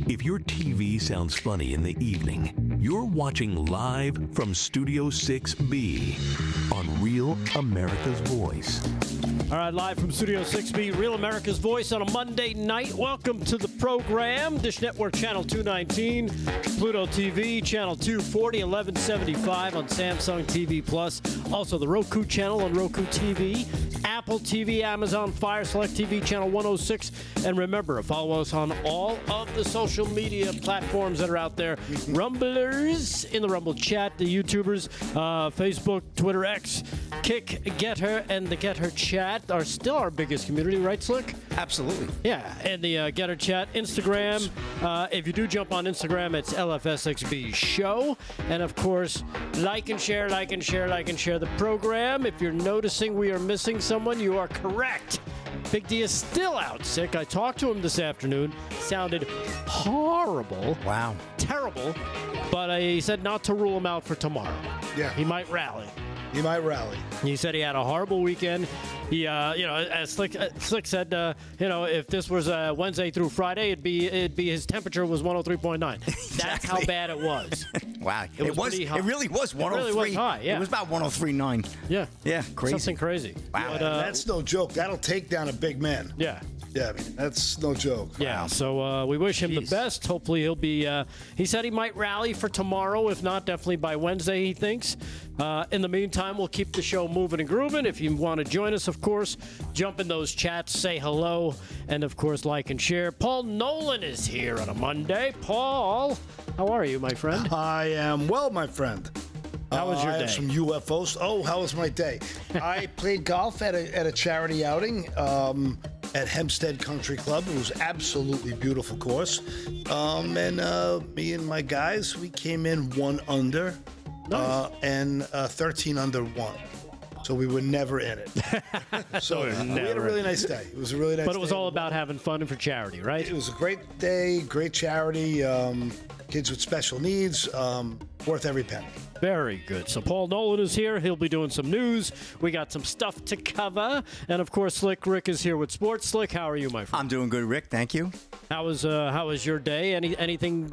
If your TV sounds funny in the evening, you're watching live from Studio 6B on Real America's Voice. All right, live from Studio 6B, Real America's Voice on a Monday night. Welcome to the program. Dish Network Channel 219, Pluto TV, Channel 240, 1175 on Samsung TV Plus. Also the Roku channel on Roku TV, Apple TV, Amazon Fire Select TV, Channel 106. And remember, follow us on all of the social media platforms that are out there. Rumblers in the Rumble chat, the YouTubers, Facebook, Twitter, X, Kick, Get Her, and the Get Her chat are still our biggest community, right, Slick? Absolutely. Yeah, and the Get Her chat, Instagram. If you do jump on Instagram, it's LFSXB Show. And, of course, like and share the program. If you're noticing we are missing someone, you are correct. Big D is still out sick. I talked to him this afternoon. Sounded horrible. Wow. Terrible. But he said not to rule him out for tomorrow. Yeah. He might rally. He might rally. He said he had a horrible weekend. He, as Slick said, if this was Wednesday through Friday, it'd be his temperature was 103.9. That's how bad it was. Wow. It was pretty high. It really was 103. It really was high, yeah. It was about 103.9. Yeah. Yeah, crazy. Something crazy. Wow. But, That's no joke. That'll take down a big man. yeah. Yeah, I mean, that's no joke. Yeah, so we wish him the best. Hopefully he'll be, he said he might rally for tomorrow. If not, definitely by Wednesday, he thinks. In the meantime, we'll keep the show moving and grooving. If you want to join us, of course, jump in those chats, say hello, and, of course, like and share. Paul Nolan is here on a Monday. Paul, how are you, my friend? I am well, my friend. How was your I day? have some UFOs. Oh, how was my day? I played golf at a charity outing at Hempstead Country Club. It was absolutely beautiful course. And me and my guys, we came in 1 under and 13 under 1. So we were never in it. So we had a really nice day. It was a really nice day. But it was all about having fun and for charity, right? It was a great day, great charity. Kids with special needs, worth every penny. Very good. So Paul Nolan is here. He'll be doing some news. We got some stuff to cover. And, of course, Slick Rick is here with Sports. Slick, how are you, my friend? I'm doing good, Rick. Thank you. How was your day? Anything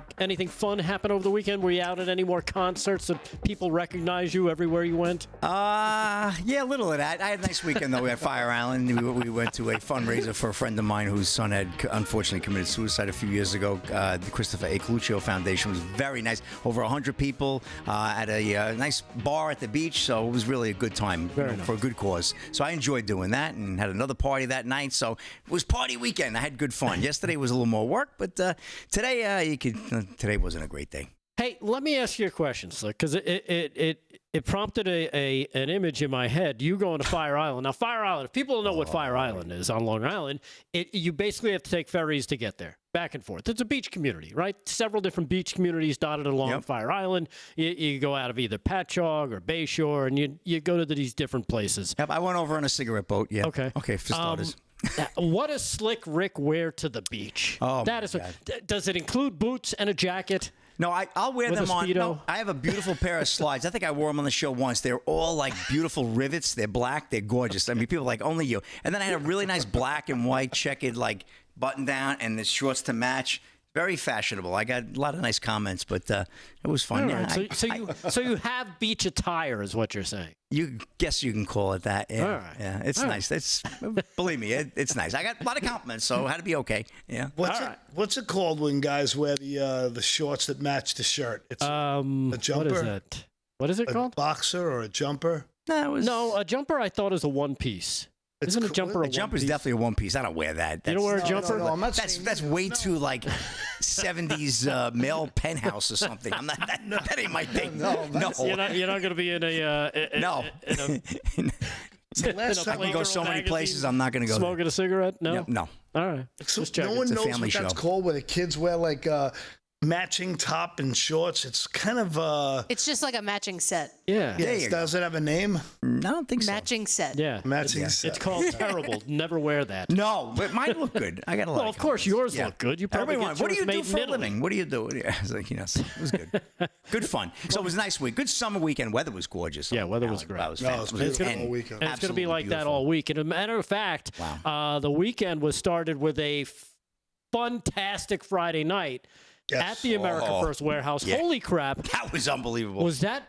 fun happen over the weekend? Were you out at any more concerts that people recognize you everywhere you went? Yeah, a little of that. I had a nice weekend, though, at Fire Island. We went to a fundraiser for a friend of mine whose son had unfortunately committed suicide a few years ago. The Christopher A. Coluccio Foundation was very nice. Over 100 people at a nice bar at the beach, so it was really a good time for a good cause. So I enjoyed doing that and had another party that night. So it was party weekend. I had good fun. Yesterday was a little more work, but today today wasn't a great day. Hey, let me ask you a question, Slick, because it prompted an image in my head. You going to Fire Island. Now, Fire Island, if people don't know what Fire Island is on Long Island, you basically have to take ferries to get there, back and forth. It's a beach community, right? Several different beach communities dotted along Fire Island. You go out of either Patchogue or Bayshore, and you go to these different places. Yep, I went over on a cigarette boat, yeah. Okay, for starters. What does Slick Rick wear to the beach? Oh, that is. Does it include boots and a jacket? No, I'll wear With them a on. Speedo? No, I have a beautiful pair of slides. I think I wore them on the show once. They're all like beautiful rivets. They're black. They're gorgeous. I mean, people are like, only you. And then I had a really nice black and white checkered like button down and the shorts to match. Very fashionable. I got a lot of nice comments, but it was fun. All right. Yeah, So you have beach attire, is what you're saying? You guess you can call it that. Yeah, All right. Yeah, it's nice. It's believe me, it's nice. I got a lot of compliments, so I had to be okay. Yeah. What's it called when guys wear the shorts that match the shirt? It's a jumper. What is that? What is it called? A boxer or a jumper? No, a jumper I thought is a one piece. Isn't a jumper a jumper's definitely a one piece. I don't wear that. You don't wear a jumper? No, I'm not that's way too like 70s male penthouse or something. I'm not that ain't my thing. No. You're not going to be in a no. I can go so many places. I'm not going to go smoking a cigarette. No. Yep, no. All right. No one knows what show. that's called. Where the kids wear like matching top and shorts. It's kind of It's just like a matching set. Yeah. Does it have a name? I don't think so. Matching set. Yeah. Matching set. It's called terrible. Never wear that. No, but mine look good. I got a lot. Well, of course, yours look good. You probably what do you do for a living? What do you do? I was like, it was good. Good fun. So it was a nice week. Good summer weekend. Weather was gorgeous. Yeah, weather was great. It was beautiful all weekend. And it's going to be like that all week. And as a matter of fact, the weekend was started with a fantastic Friday night at the America First Warehouse. Yeah. Holy crap. That was unbelievable. Was that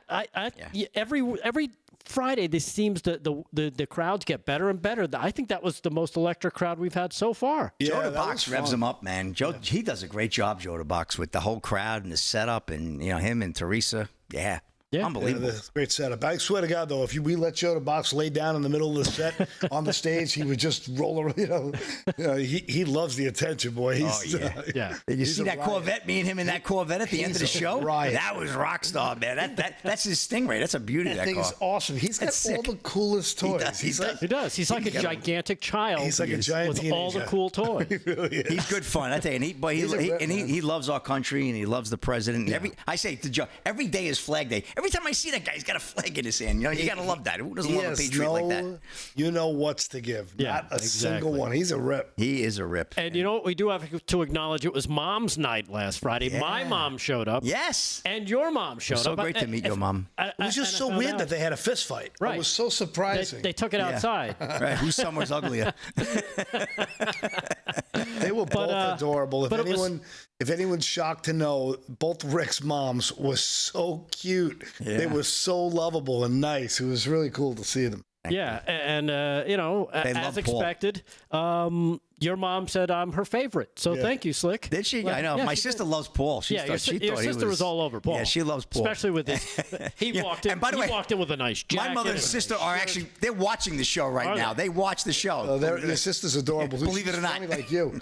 every Friday this seems the crowds get better and better. I think that was the most electric crowd we've had so far. Joe the Box revs him up, man. Joe, he does a great job, Joe the Box, with the whole crowd and the setup, and him and Teresa. Yeah. Unbelievable. Yeah, great setup. I swear to God, though, if we let Joe the Box lay down in the middle of the set on the stage, he would just roll around. He loves the attention, boy. Did you see that Corvette? Me and him in that Corvette at the end of the show. Riot. That was rock star, man. That's his Stingray. That's a beauty. That thing car is awesome. He's got all the coolest toys. He does. He's like a gigantic child. He's like a giant with teenager. all the cool toys. He really is. He's good fun. I tell you, he loves our country and he loves the president. And I say to Joe, every day is Flag Day. Every time I see that guy, he's got a flag in his hand. You gotta love that. Who doesn't love a patriot like that? You know what's to give. Not a single one. He's a rip. He is a rip. And you know what? We do have to acknowledge it was Mom's Night last Friday. Yeah. My mom showed up. Yes. And your mom showed up. So great to meet your mom. It was just so weird that they had a fist fight. Right. It was so surprising. They took it outside. Right. Whose summer's uglier? They were both adorable. If anyone's shocked to know, both Rick's moms were so cute. Yeah. They were so lovable and nice. It was really cool to see them. Yeah, and as expected, your mom said I'm her favorite. So thank you, Slick. Did she? Well, I know. My sister loves Paul. Your sister was all over Paul. Yeah, she loves Paul. Especially with this. He walked in. And by the way, he walked in with a nice jacket. My mother and sister are actually, they're watching the show right now. They watch the show. Your sister's adorable. Believe it or not. Funny like you.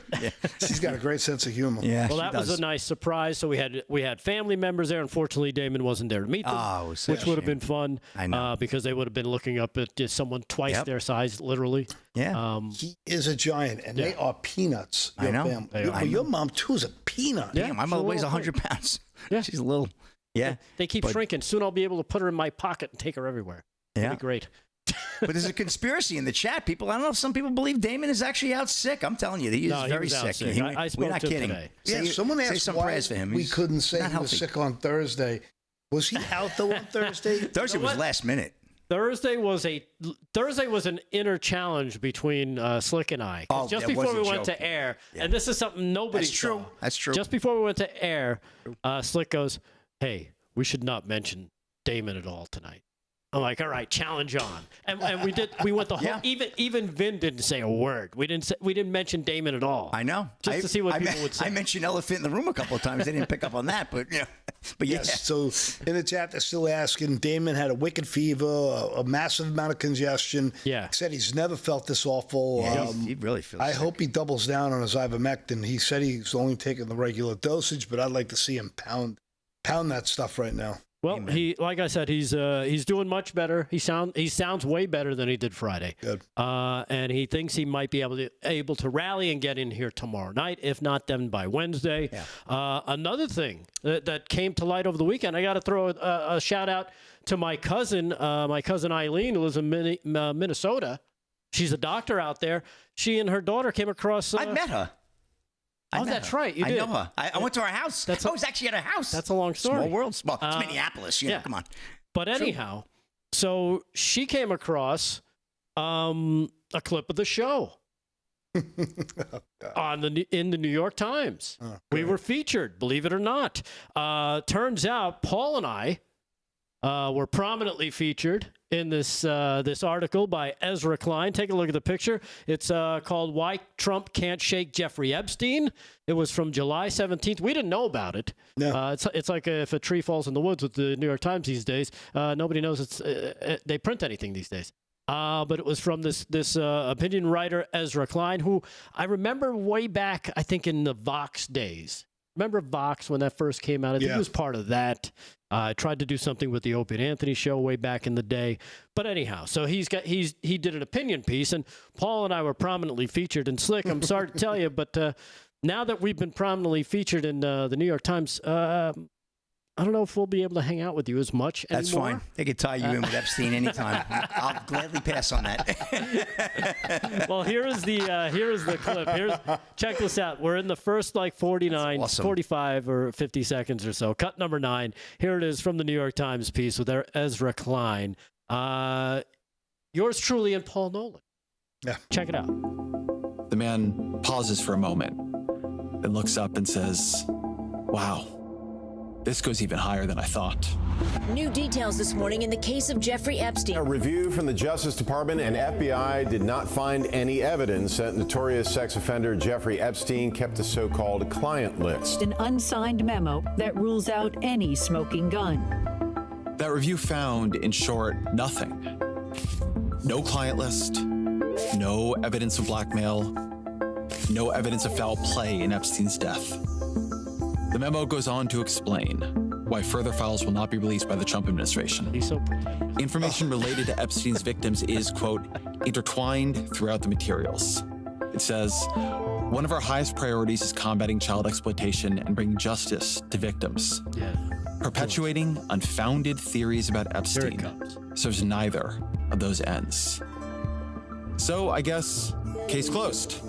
She's got a great sense of humor. Yeah, well, that was a nice surprise. So we had family members there. Unfortunately, Damon wasn't there to meet them, which would have been fun. I know. Because they would have been looking up at just someone twice their size, literally. Yeah. He is a giant, and they are peanuts. I know. Family. Your mom, too, is a peanut. Yeah, my mother weighs 100 pounds. Yeah. She's a little. Yeah. They keep shrinking. Soon I'll be able to put her in my pocket and take her everywhere. That'd be great. But there's a conspiracy in the chat. I don't know if some people believe Damon is actually out sick. I'm telling you, he is very sick. I spoke we're not to him kidding. today. Yeah, someone asked some why prayers for him. We couldn't say he was sick on Thursday. Was he out though on Thursday? Thursday was last minute. Thursday was an inner challenge between Slick and I. Just before we went to air, and this is something nobody saw. That's true. Just before we went to air, Slick goes, "Hey, we should not mention Damon at all tonight." I'm like, "All right, challenge on." And we did. We went the whole. Even Vin didn't say a word. We didn't mention Damon at all. I know. Just to see what people would say. I mentioned elephant in the room a couple of times. They didn't pick up on that, but yeah. But yes. So in the chat, they're still asking. Damon had a wicked fever, a massive amount of congestion. Yeah. Said he's never felt this awful. Yeah, he really feels. I sick. hope he doubles down on his ivermectin. He said he's only taking the regular dosage, but I'd like to see him pound that stuff right now. Well, like I said, he's doing much better. He sounds way better than he did Friday. Good. And he thinks he might be able to rally and get in here tomorrow night. If not, then by Wednesday. Yeah. Another thing that came to light over the weekend, I got to throw a shout out to my cousin Eileen, who lives in Minnesota. She's a doctor out there. She and her daughter came across. I met her. That's right. You I did. know her. I went to her house. I was actually at her house. That's a long story. Small world. Small. It's Minneapolis. Yeah. Come on. But anyhow, so she came across a clip of the show in the New York Times. We were featured, believe it or not. Turns out Paul and I were prominently featured in this article by Ezra Klein. Take a look at the picture. It's called "Why Trump Can't Shake Jeffrey Epstein." It was from July 17th. We didn't know about it. No. It's like if a tree falls in the woods with the New York Times these days. Nobody knows they print anything these days. But it was from this opinion writer, Ezra Klein, who I remember way back, I think in the Vox days. Remember Vox when that first came out? I think he was part of that. I tried to do something with the Opie and Anthony show way back in the day. But anyhow, so he did an opinion piece, and Paul and I were prominently featured. And Slick, I'm sorry to tell you, but now that we've been prominently featured in the New York Times, I don't know if we'll be able to hang out with you as much anymore. That's fine. They could tie you in with Epstein anytime. I'll gladly pass on that. Well, here is the clip. Check this out. We're in the first 45 or 50 seconds or so. Cut number 9. Here it is from the New York Times piece with Ezra Klein. Yours truly and Paul Nolan. Yeah. Check it out. The man pauses for a moment, then looks up and says, "Wow, this goes even higher than I thought." New details this morning in the case of Jeffrey Epstein. A review from the Justice Department and FBI did not find any evidence that notorious sex offender Jeffrey Epstein kept a so-called client list. An unsigned memo that rules out any smoking gun. That review found, in short, nothing. No client list, no evidence of blackmail, no evidence of foul play in Epstein's death. The memo goes on to explain why further files will not be released by the Trump administration. He's so Information related to Epstein's victims is, quote, intertwined throughout the materials. It says, one of our highest priorities is combating child exploitation and bringing justice to victims. Yeah. Perpetuating unfounded theories about Epstein serves neither of those ends. So I guess, case closed.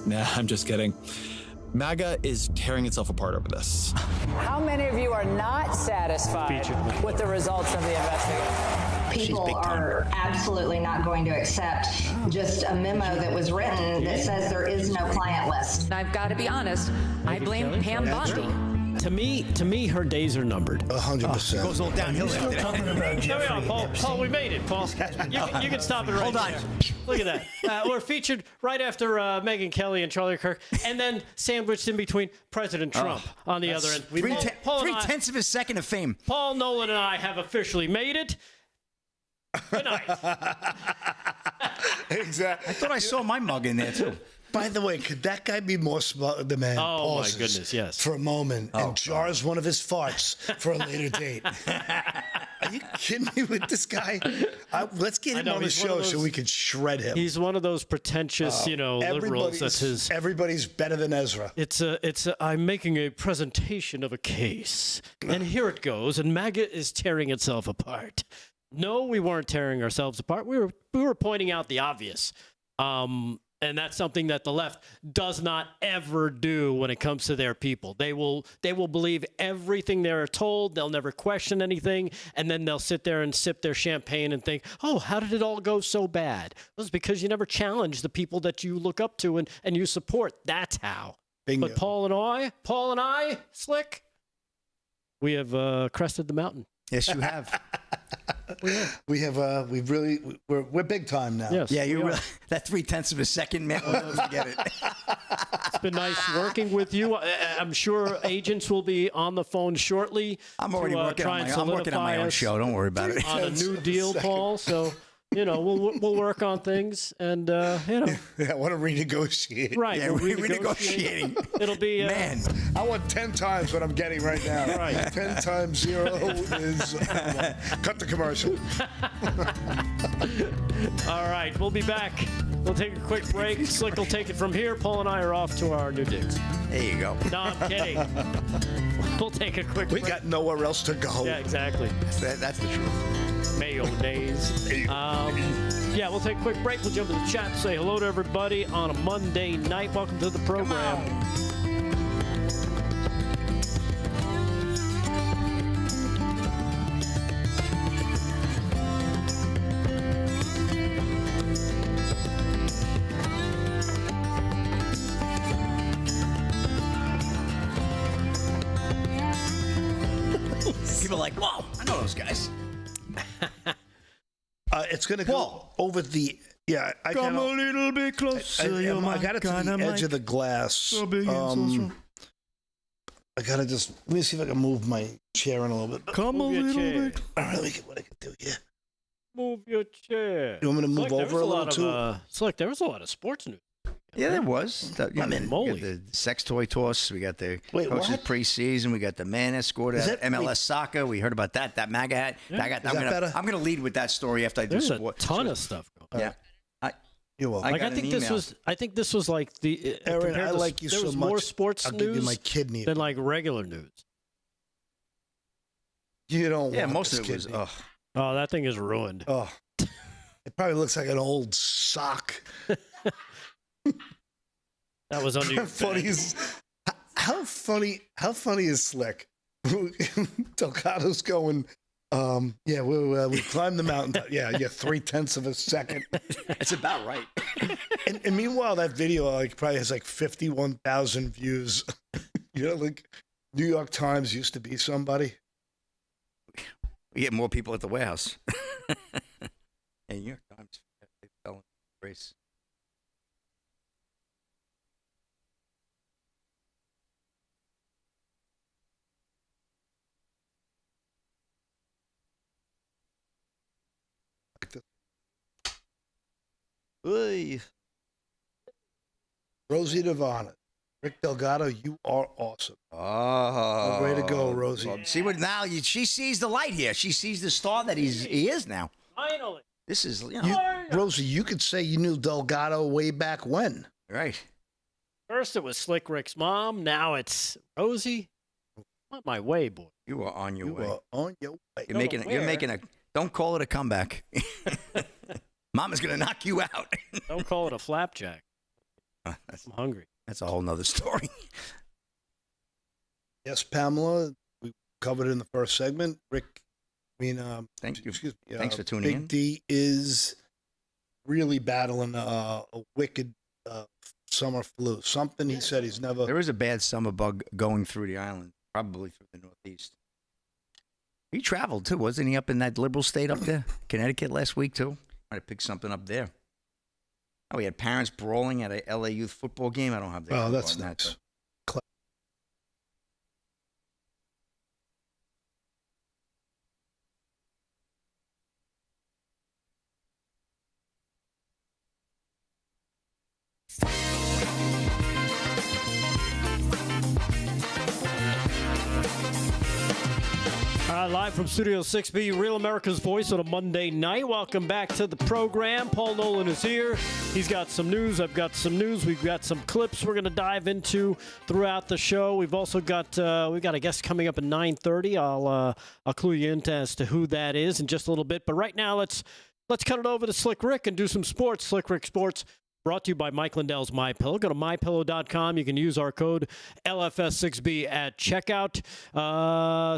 Nah, I'm just kidding. MAGA is tearing itself apart over this. How many of you are not satisfied with the results of the investigation? People are absolutely not going to accept just a memo that was written that says there is no client list. I've got to be honest, I blame Pam Bondi. To me, her days are numbered. 100%. It goes all downhill after that. Carry on, Paul. Paul, we made it, Paul. You can stop it right Hold on. there. Look at that. We're featured right after Megyn Kelly and Charlie Kirk, and then sandwiched in between President Trump on the other end. Three-tenths of a second of fame. Paul Nolan and I have officially made it. Good night. Exactly. I thought I saw my mug in there, too. By the way, could that guy be more smart? The man pauses my goodness, yes. for a moment and jars one of his farts for a later date. Are you kidding me with this guy? Let's get him on the show so we can shred him. He's one of those pretentious, liberals. That's his. Everybody's better than Ezra. I'm making a presentation of a case, and here it goes, and MAGA is tearing itself apart. No, we weren't tearing ourselves apart. We were pointing out the obvious. And that's something that the left does not ever do when it comes to their people. They will believe everything they're told. They'll never question anything. And then they'll sit there and sip their champagne and think, oh, how did it all go so bad? Well, it's because you never challenge the people that you look up to and you support. That's how. Bingo. But Paul and I, Slick, we have crested the mountain. Yes, you have. We're big time now. Yes, Yeah, you really, that 3/10 of a second, man. We'll never forget it. It's been nice working with you. I'm sure agents will be on the phone shortly. I'm already working on my own show. Don't worry about it. On a new deal, Paul. So, we'll work on things and, Yeah, I want to renegotiate. Right. Yeah, we're renegotiating. It'll be... Man. I want 10 times what I'm getting right now. Right. 10 times 0 is... cut the commercial. All right. We'll be back. We'll take a quick break. Slick will take it from here. Paul and I are off to our new digs. There you go. No, I'm kidding. We'll take a quick break. We got nowhere else to go. Yeah, exactly. That's the truth. Mayonnaise. Yeah, we'll take a quick break. We'll jump in the chat, say hello to everybody on a Monday night. Welcome to the program. People are like, whoa, I know those guys. It's going to go over the... Yeah, I Come a little bit closer. I got it to the edge of the glass. I got to just... Let me see if I can move my chair in a little bit. Come a little bit. All right, let me get what I can do here. Move your chair. You want me to move over a little too? Slick, there was a lot of sports news. Yeah, there was. Moly. We got the sex toy toss. We got the Wait, coaches what? preseason. We got the man escort at MLS soccer. We heard about that. That MAGA hat. Yeah. I'm going to lead with that story after I do There's a sport. ton of stuff going on. Yeah. You're welcome. I think this was like the Aaron, I like you there so was much. more sports I'll news give you my kidney. than like regular news. You don't Yeah, want most this of it was. kidney. Oh, that thing is ruined. Oh. It probably looks like an old sock. That was under your How funny is Slick? Delgado's going Yeah, we climbed the mountain. Yeah, 0.3 of a second. That's about right. And meanwhile, that video probably has 51,000 views. Like New York Times used to be somebody. We get more people at the warehouse. And New York Times, they fell in the race. Oy. Rosie Devana, Rick Delgado, you are awesome. Oh, way to go, Rosie. Well, see what now? She sees the light here. She sees the star that he is now. Finally. This is, Rosie, you could say you knew Delgado way back when. Right. First it was Slick Rick's mom. Now it's Rosie. I'm on my way, boy. You are on your way. You are on your way. You're making a. Don't call it a comeback. Mama's gonna knock you out. Don't call it a flapjack. I'm hungry. That's a whole nother story. Yes, Pamela, we covered it in the first segment. Rick, thank you. Excuse me. Thanks for tuning in. Big D is really battling a wicked summer flu. Something he said he's never. There is a bad summer bug going through the island, probably through the Northeast. He traveled too, wasn't he? Up in that liberal state up there, Connecticut, last week too. Might have picked something up there. Oh, we had parents brawling at a LA youth football game. I don't have that. Oh, that's nice. Live from Studio 6B, Real America's Voice on a Monday night. Welcome back to the program. Paul Nolan is here. He's got some news. I've got some news. We've got some clips we're going to dive into throughout the show. We've also got a guest coming up at 9:30. I'll clue you in as to who that is in just a little bit. But right now, let's cut it over to Slick Rick and do some sports. Slick Rick Sports. Brought to you by Mike Lindell's MyPillow. Go to mypillow.com. You can use our code LFS6B at checkout.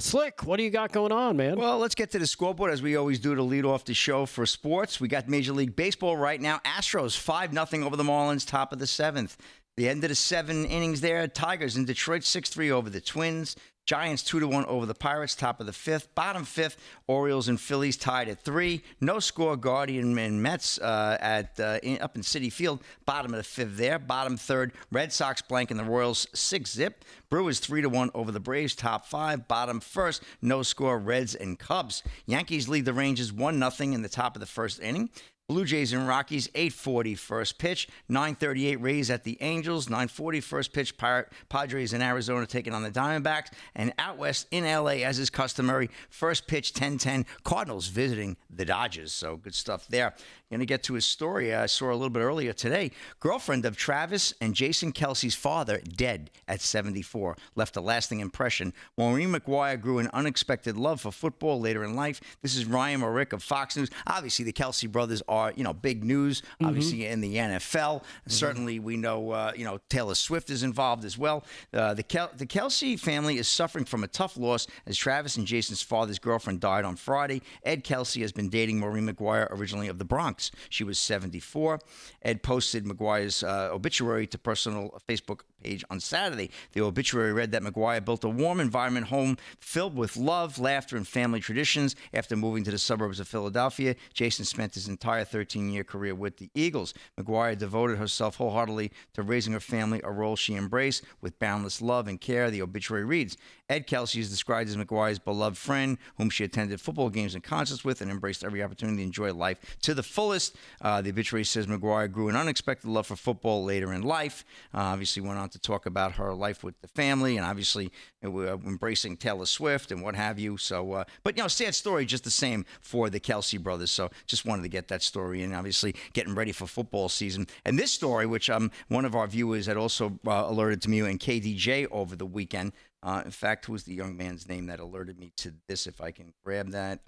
Slick, what do you got going on, man? Well, let's get to the scoreboard as we always do to lead off the show for sports. We got Major League Baseball right now. Astros 5-0 over the Marlins, top of the 7th. The end of the 7 innings there. Tigers in Detroit 6-3 over the Twins. Giants 2-1 over the Pirates, top of the 5th. Bottom 5th, Orioles and Phillies tied at 3. No score, Guardian and Mets up in Citi Field, bottom of the 5th there. Bottom 3rd, Red Sox blanking the Royals 6-0. Brewers 3-1 over the Braves, top 5. Bottom 1st, no score, Reds and Cubs. Yankees lead the Rangers 1-0 in the top of the 1st inning. Blue Jays and Rockies, 8:40 first pitch. 9:38 Rays at the Angels. 9:40 first pitch. Padres in Arizona taking on the Diamondbacks. And out west in L.A., as is customary, first pitch 10:10. Cardinals visiting the Dodgers. So good stuff there. Going to get to his story. I saw a little bit earlier today. Girlfriend of Travis and Jason Kelce's father, dead at 74. Left a lasting impression. Maureen McGuire grew an unexpected love for football later in life. This is Ryan Morick of Fox News. Obviously, the Kelce brothers are, big news, obviously, in the NFL. Certainly, we know, Taylor Swift is involved as well. The Kelce family is suffering from a tough loss as Travis and Jason's father's girlfriend died on Friday. Ed Kelce has been dating Maureen McGuire, originally of the Bronx. She was 74. Ed posted McGuire's obituary to personal Facebook page on Saturday. The obituary read that McGuire built a warm environment home filled with love, laughter, and family traditions. After moving to the suburbs of Philadelphia, Jason spent his entire 13-year career with the Eagles. McGuire devoted herself wholeheartedly to raising her family, a role she embraced with boundless love and care. The obituary reads, Ed Kelce is described as McGuire's beloved friend, whom she attended football games and concerts with and embraced every opportunity to enjoy life to the fullest. The obituary says McGuire grew an unexpected love for football later in life. Obviously went on to talk about her life with the family and obviously embracing Taylor Swift and what have you. So, but sad story just the same for the Kelce brothers. So just wanted to get that story in, obviously getting ready for football season. And this story, which one of our viewers had also alerted to me and KDJ over the weekend, In fact, who was the young man's name that alerted me to this, if I can grab that?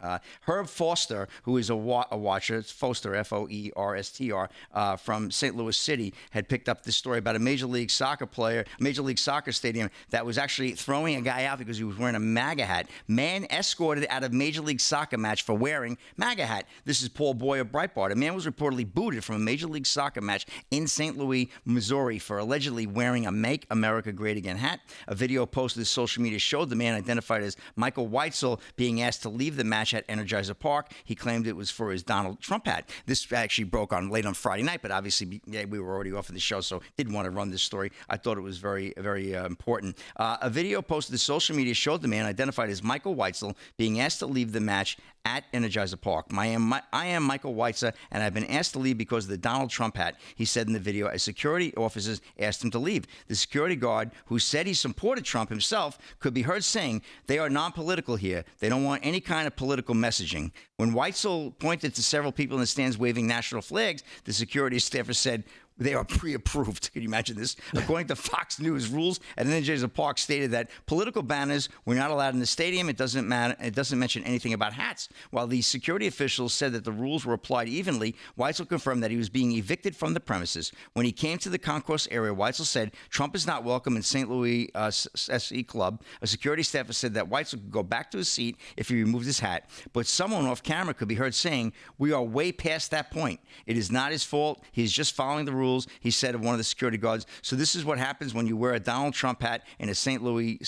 Herb Foster, who is a watcher. It's Foster, F-O-E-R-S-T-R, from St. Louis City, had picked up this story about a Major League Soccer stadium that was actually throwing a guy out because he was wearing a MAGA hat. Man escorted out of Major League Soccer match for wearing MAGA hat. This is Paul Boy of Breitbart. A man was reportedly booted from a Major League Soccer match in St. Louis, Missouri, for allegedly wearing a Make America Great Again hat. A video posted to social media showed the man, identified as Michael Weitzel, being asked to leave the match at Energizer Park. He claimed it was for his Donald Trump hat. This actually broke late on Friday night, but obviously we were already off of the show, so didn't want to run this story. I thought it was very, very important. A video posted to social media showed the man, identified as Michael Weitzel, being asked to leave the match at Energizer Park. I am Michael Weitzel, and I've been asked to leave because of the Donald Trump hat, he said in the video, as security officers asked him to leave. The security guard, who said he supported Trump himself, could be heard saying, "They are non-political here. They don't want any kind of political messaging." When Weitzel pointed to several people in the stands waving national flags, the security staffer said, "They are pre-approved." Can you imagine this? According to Fox News, rules at Energizer Park stated that political banners were not allowed in the stadium. It doesn't mention anything about hats. While the security officials said that the rules were applied evenly, Weitzel confirmed that he was being evicted from the premises. When he came to the concourse area, Weitzel said, "Trump is not welcome in St. Louis SC Club." A security staffer said that Weitzel could go back to his seat if he removed his hat. But someone off camera could be heard saying, "We are way past that point. It is not his fault. He's just following the rules," he said of one of the security guards. So this is what happens when you wear a Donald Trump hat in a St. Louis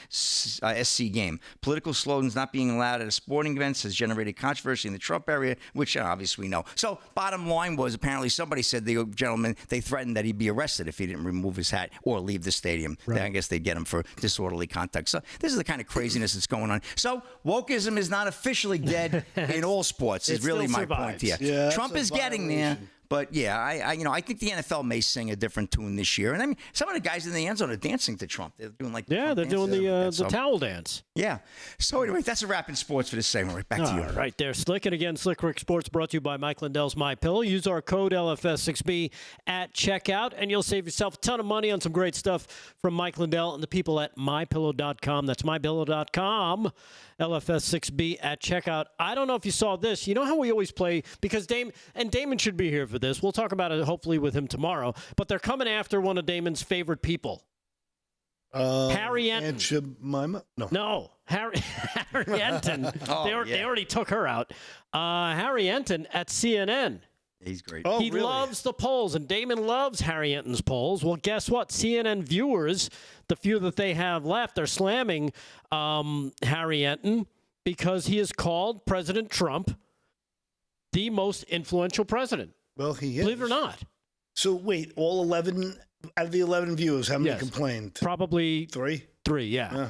SC game. Political slogans not being allowed at sporting events has generated controversy in the Trump area, which obviously we know. So bottom line was, apparently somebody said the gentleman, they threatened that he'd be arrested if he didn't remove his hat or leave the stadium. Right. I guess they'd get him for disorderly conduct. So this is the kind of craziness that's going on. So wokeism is not officially dead in all sports, is really my point here. Yeah, Trump is getting there. But yeah, I think the NFL may sing a different tune this year. And I mean, some of the guys in the end zone are dancing to Trump. They're doing like they're doing the towel dance. Yeah. So anyway, that's a wrap in sports for this segment. Right back to you. Right there, Slick. And again, Slick Rick Sports brought to you by Mike Lindell's MyPillow. Use our code LFS6B at checkout, and you'll save yourself a ton of money on some great stuff from Mike Lindell and the people at MyPillow.com. That's MyPillow.com. LFS6B at checkout. I don't know if you saw this. You know how we always play, because Damon should be here for this. We'll talk about it hopefully with him tomorrow. But they're coming after one of Damon's favorite people. Harry Enton. No, Harry Enton. They already took her out. Harry Enton at CNN. He's great. He loves the polls, and Damon loves Harry Enton's polls. Well, guess what? CNN viewers, the few that they have left, are slamming Harry Enton because he has called President Trump the most influential president. Well, he is. Believe it or not. So, wait, all 11, out of the 11 viewers, how many complained? Probably 3? 3, yeah.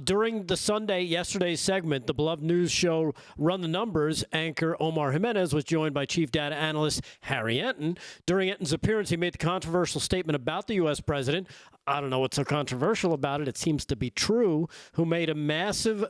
During the yesterday's segment, the beloved news show Run the Numbers anchor Omar Jimenez was joined by chief data analyst Harry Enton. During Enton's appearance, he made the controversial statement about the U.S. president. I don't know what's so controversial about it. It seems to be true. Who made a massive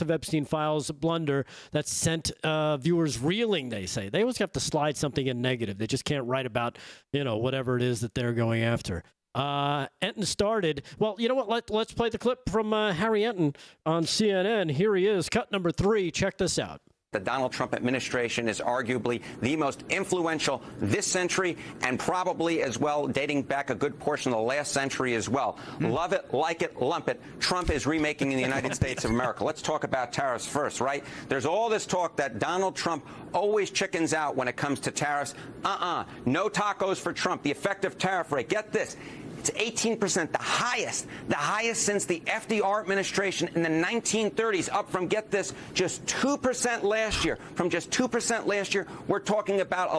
Epstein Files blunder that sent viewers reeling, they say. They always have to slide something in negative. They just can't write about, whatever it is that they're going after. Enton started. Well, you know what? Let's play the clip from Harry Enton on CNN. Here he is, cut number 3. Check this out. The Donald Trump administration is arguably the most influential this century, and probably as well dating back a good portion of the last century as well. Love it, like it, lump it. Trump is remaking the United States of America. Let's talk about tariffs first, right? There's all this talk that Donald Trump always chickens out when it comes to tariffs. No tacos for Trump. The effective tariff rate, get this, it's 18%, the highest since the FDR administration in the 1930s, up from, get this, just 2% last year. From just 2% last year, we're talking about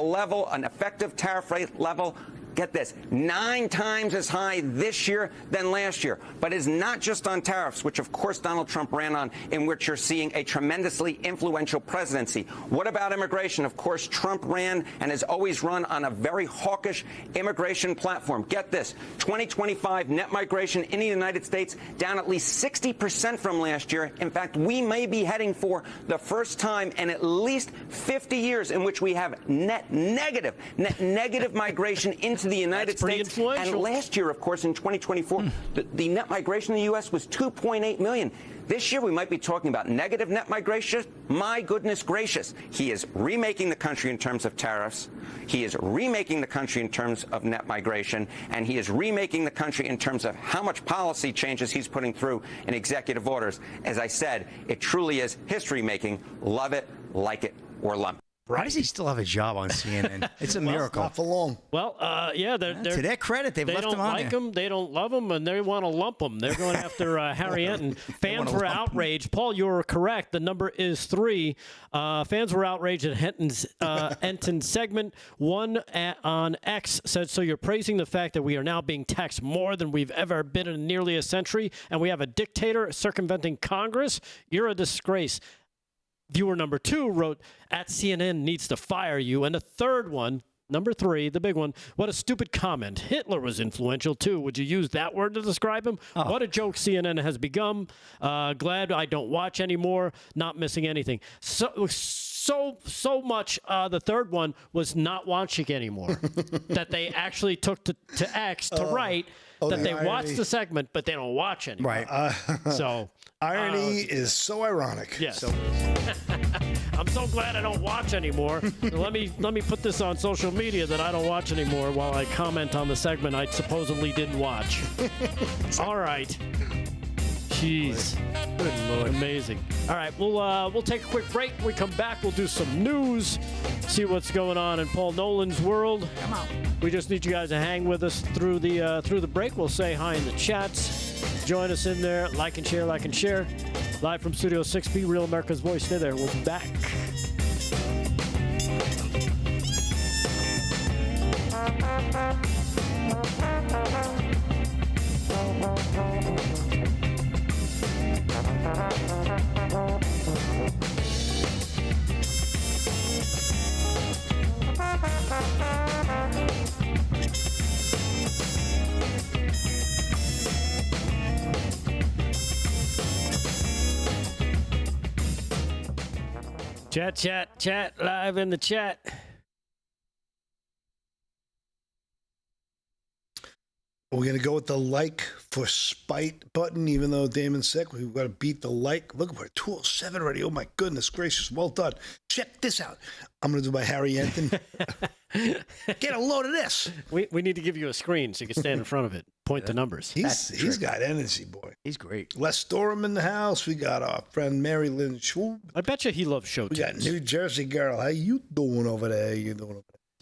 an effective tariff rate level, get this, 9 times as high this year than last year. But it's not just on tariffs, which of course Donald Trump ran on, in which you're seeing a tremendously influential presidency. What about immigration? Of course, Trump ran and has always run on a very hawkish immigration platform. Get this, 2025 net migration in the United States down at least 60% from last year. In fact, we may be heading for the first time in at least 50 years in which we have net negative migration into into the United States. And last year, of course, in 2024, the net migration in the U.S. was 2.8 million. This year, we might be talking about negative net migration. My goodness gracious. He is remaking the country in terms of tariffs. He is remaking the country in terms of net migration. And he is remaking the country in terms of how much policy changes he's putting through in executive orders. As I said, it truly is history making. Love it, like it, or lump it. Why does he still have a job on CNN? It's a miracle. Not for long. Well, yeah, they're to their credit, they've left him on there. They don't like him, they don't love him, and they want to lump him. They're going after Harry Enton. Fans were outraged. Paul, you were correct. The number is 3. Fans were outraged at Enton's segment. One on X said, so you're praising the fact that we are now being taxed more than we've ever been in nearly a century, and we have a dictator circumventing Congress? You're a disgrace. Viewer number 2 wrote, at CNN needs to fire you. And the third one, number 3, the big one, what a stupid comment. Hitler was influential, too. Would you use that word to describe him? Oh. What a joke CNN has become. Glad I don't watch anymore. Not missing anything. So much, the third one was not watching anymore. That they actually took to X to write that they watched the segment, but they don't watch anymore. Right. So irony is so ironic. Yes. So. I'm so glad I don't watch anymore. Let me put this on social media that I don't watch anymore while I comment on the segment I supposedly didn't watch. All right. Jeez. Good Lord. Amazing. All right, we'll take a quick break. When we come back, we'll do some news, see what's going on in Paul Nolan's world. Come on. We just need you guys to hang with us through the break. We'll say hi in the chats. Join us in there. Like and share, like and share. Live from Studio 6B, Real America's Voice. Stay there. We'll be back. Chat, live in the chat. We're going to go with the like for spite button, even though Damon's sick. We've got to beat the like. Look, we're 207 already. Oh, my goodness gracious. Well done. Check this out. I'm going to do my Harry Enton. Get a load of this. We need to give you a screen so you can stand in front of it. Point the numbers. He's got energy, boy. He's great. Les Storm in the house. We got our friend Mary Lynn Schwab. I bet you he loves show tunes. We got New Jersey girl. How you doing over there?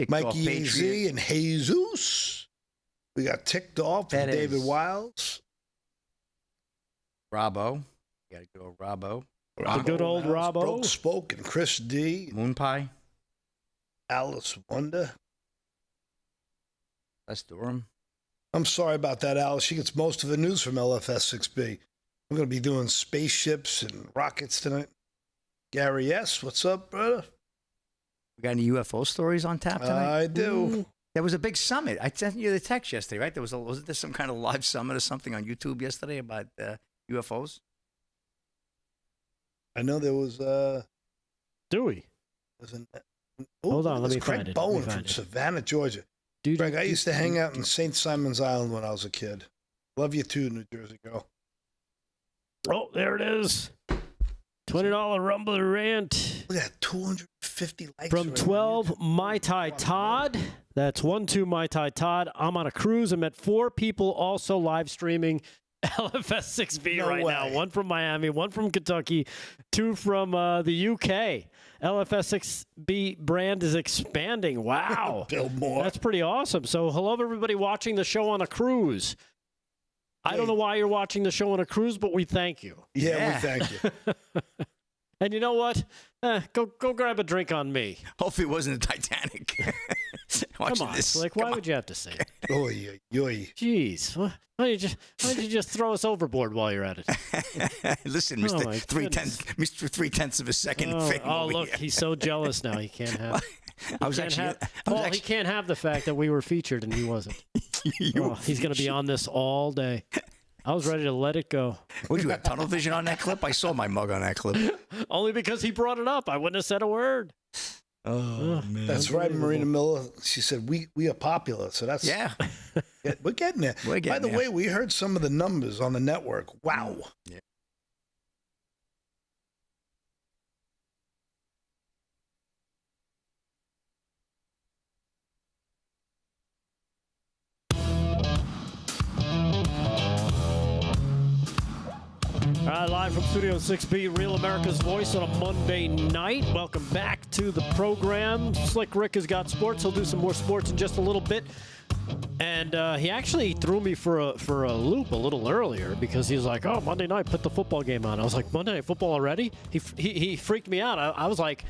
Mikey AZ and Jesus. We got Ticked Off and David Wiles. Robbo. You got to go Robbo. The good old Robbo. Broke Spoke and Chris D. Moon Pie. Alice Wonder. Les Durham. I'm sorry about that, Alice. She gets most of the news from LFS6B. We're going to be doing spaceships and rockets tonight. Gary S., what's up, brother? We got any UFO stories on tap tonight? I do. Ooh. There was a big summit. I sent you the text yesterday, right? Wasn't there some kind of live summit or something on YouTube yesterday about UFOs? I know there was. Dewey. Hold on, let me Craig find it. Bowen from Savannah, Georgia. Greg, I used to hang out in St. Simon's Island when I was a kid. Love you too, New Jersey girl. Oh, there it is. $20 Rumble Rant. Look at that, 250 likes. From 12, Mai Tai Todd. That's 12 Mai Tai Todd. I'm on a cruise. I met 4 people also live streaming LFS6B now. 1 from Miami, 1 from Kentucky, 2 from the UK. LFS6B brand is expanding. Wow. Bill Moore. That's pretty awesome. So hello, everybody watching the show on a cruise. I don't know why you're watching the show on a cruise, but we thank you. Yeah. We thank you. And you know what? Go grab a drink on me. Hopefully it wasn't the Titanic. Come on, Slick. Why would you have to say it? Oy. Jeez. Why don't you just throw us overboard while you're at it? Listen, Mr. Three-tenths of a second. Oh, look, he's so jealous now. He can't have he can't have the fact that we were featured and he wasn't. He's going to be on this all day. I was ready to let it go. Would you have tunnel vision on that clip? I saw my mug on that clip. Only because he brought it up. I wouldn't have said a word. Oh, man. That's right, Marina Miller. She said, we are popular. So that's... Yeah. We're getting there. By the way, we heard some of the numbers on the network. Wow. Yeah. All right, live from Studio 6B, Real America's Voice on a Monday night. Welcome back to the program. Slick Rick has got sports. He'll do some more sports in just a little bit. And he actually threw me for a loop a little earlier because he's like, "Oh, Monday night, put the football game on." I was like, "Monday night football already?" He freaked me out. I was like,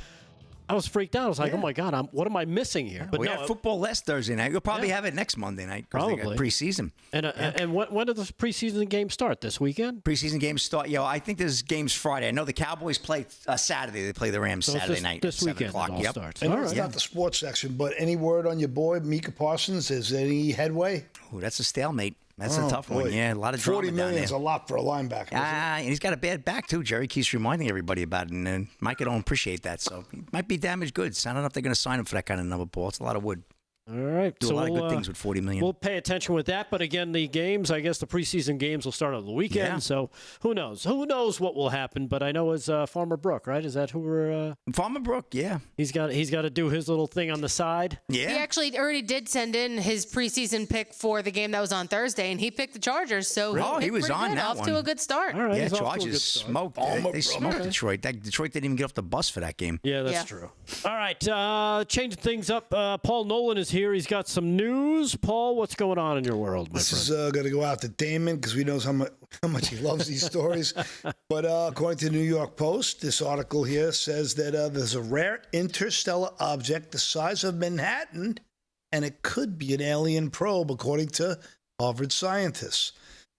I was freaked out. I was like, "Oh my God, what am I missing here?" But we have football last Thursday night. We'll probably have it next Monday night. Probably they got preseason. And when do the preseason games start? This weekend? Preseason games start. I think there's games Friday. I know the Cowboys play Saturday. They play the Rams Saturday night. This weekend. 7 o'clock. It all starts. And it's not the sports section, but any word on your boy Micah Parsons? Is there any headway? Oh, that's a stalemate. That's a tough one. Yeah, a lot of drama 40 million down is there. a lot for a linebacker. And he's got a bad back, too. Jerry keeps reminding everybody about it, and Micah don't appreciate that. So he might be damaged goods. I don't know if they're going to sign him for that kind of number, Paul. It's a lot of wood. All right. Do a lot of good things with $40 million. We'll pay attention with that. But again, the games, I guess the preseason games will start on the weekend. Yeah. So who knows? Who knows what will happen? But I know it's Farmer Brook, right? Is that who we're... Farmer Brook, yeah. He's got to do his little thing on the side. Yeah. He actually already did send in his preseason pick for the game that was on Thursday, and he picked the Chargers. So he was on that off one. to a good start. All right. Yeah, Chargers smoked. They smoked Detroit. Detroit didn't even get off the bus for that game. Yeah, that's true. All right. Changing things up. Paul Nolan is here. He's got some news. Paul, what's going on in your world, my This friend? is going to go out to Damon because we know how much he loves these stories. But according to the New York Post, this article here says that there's a rare interstellar object the size of Manhattan, and it could be an alien probe, according to Harvard scientists.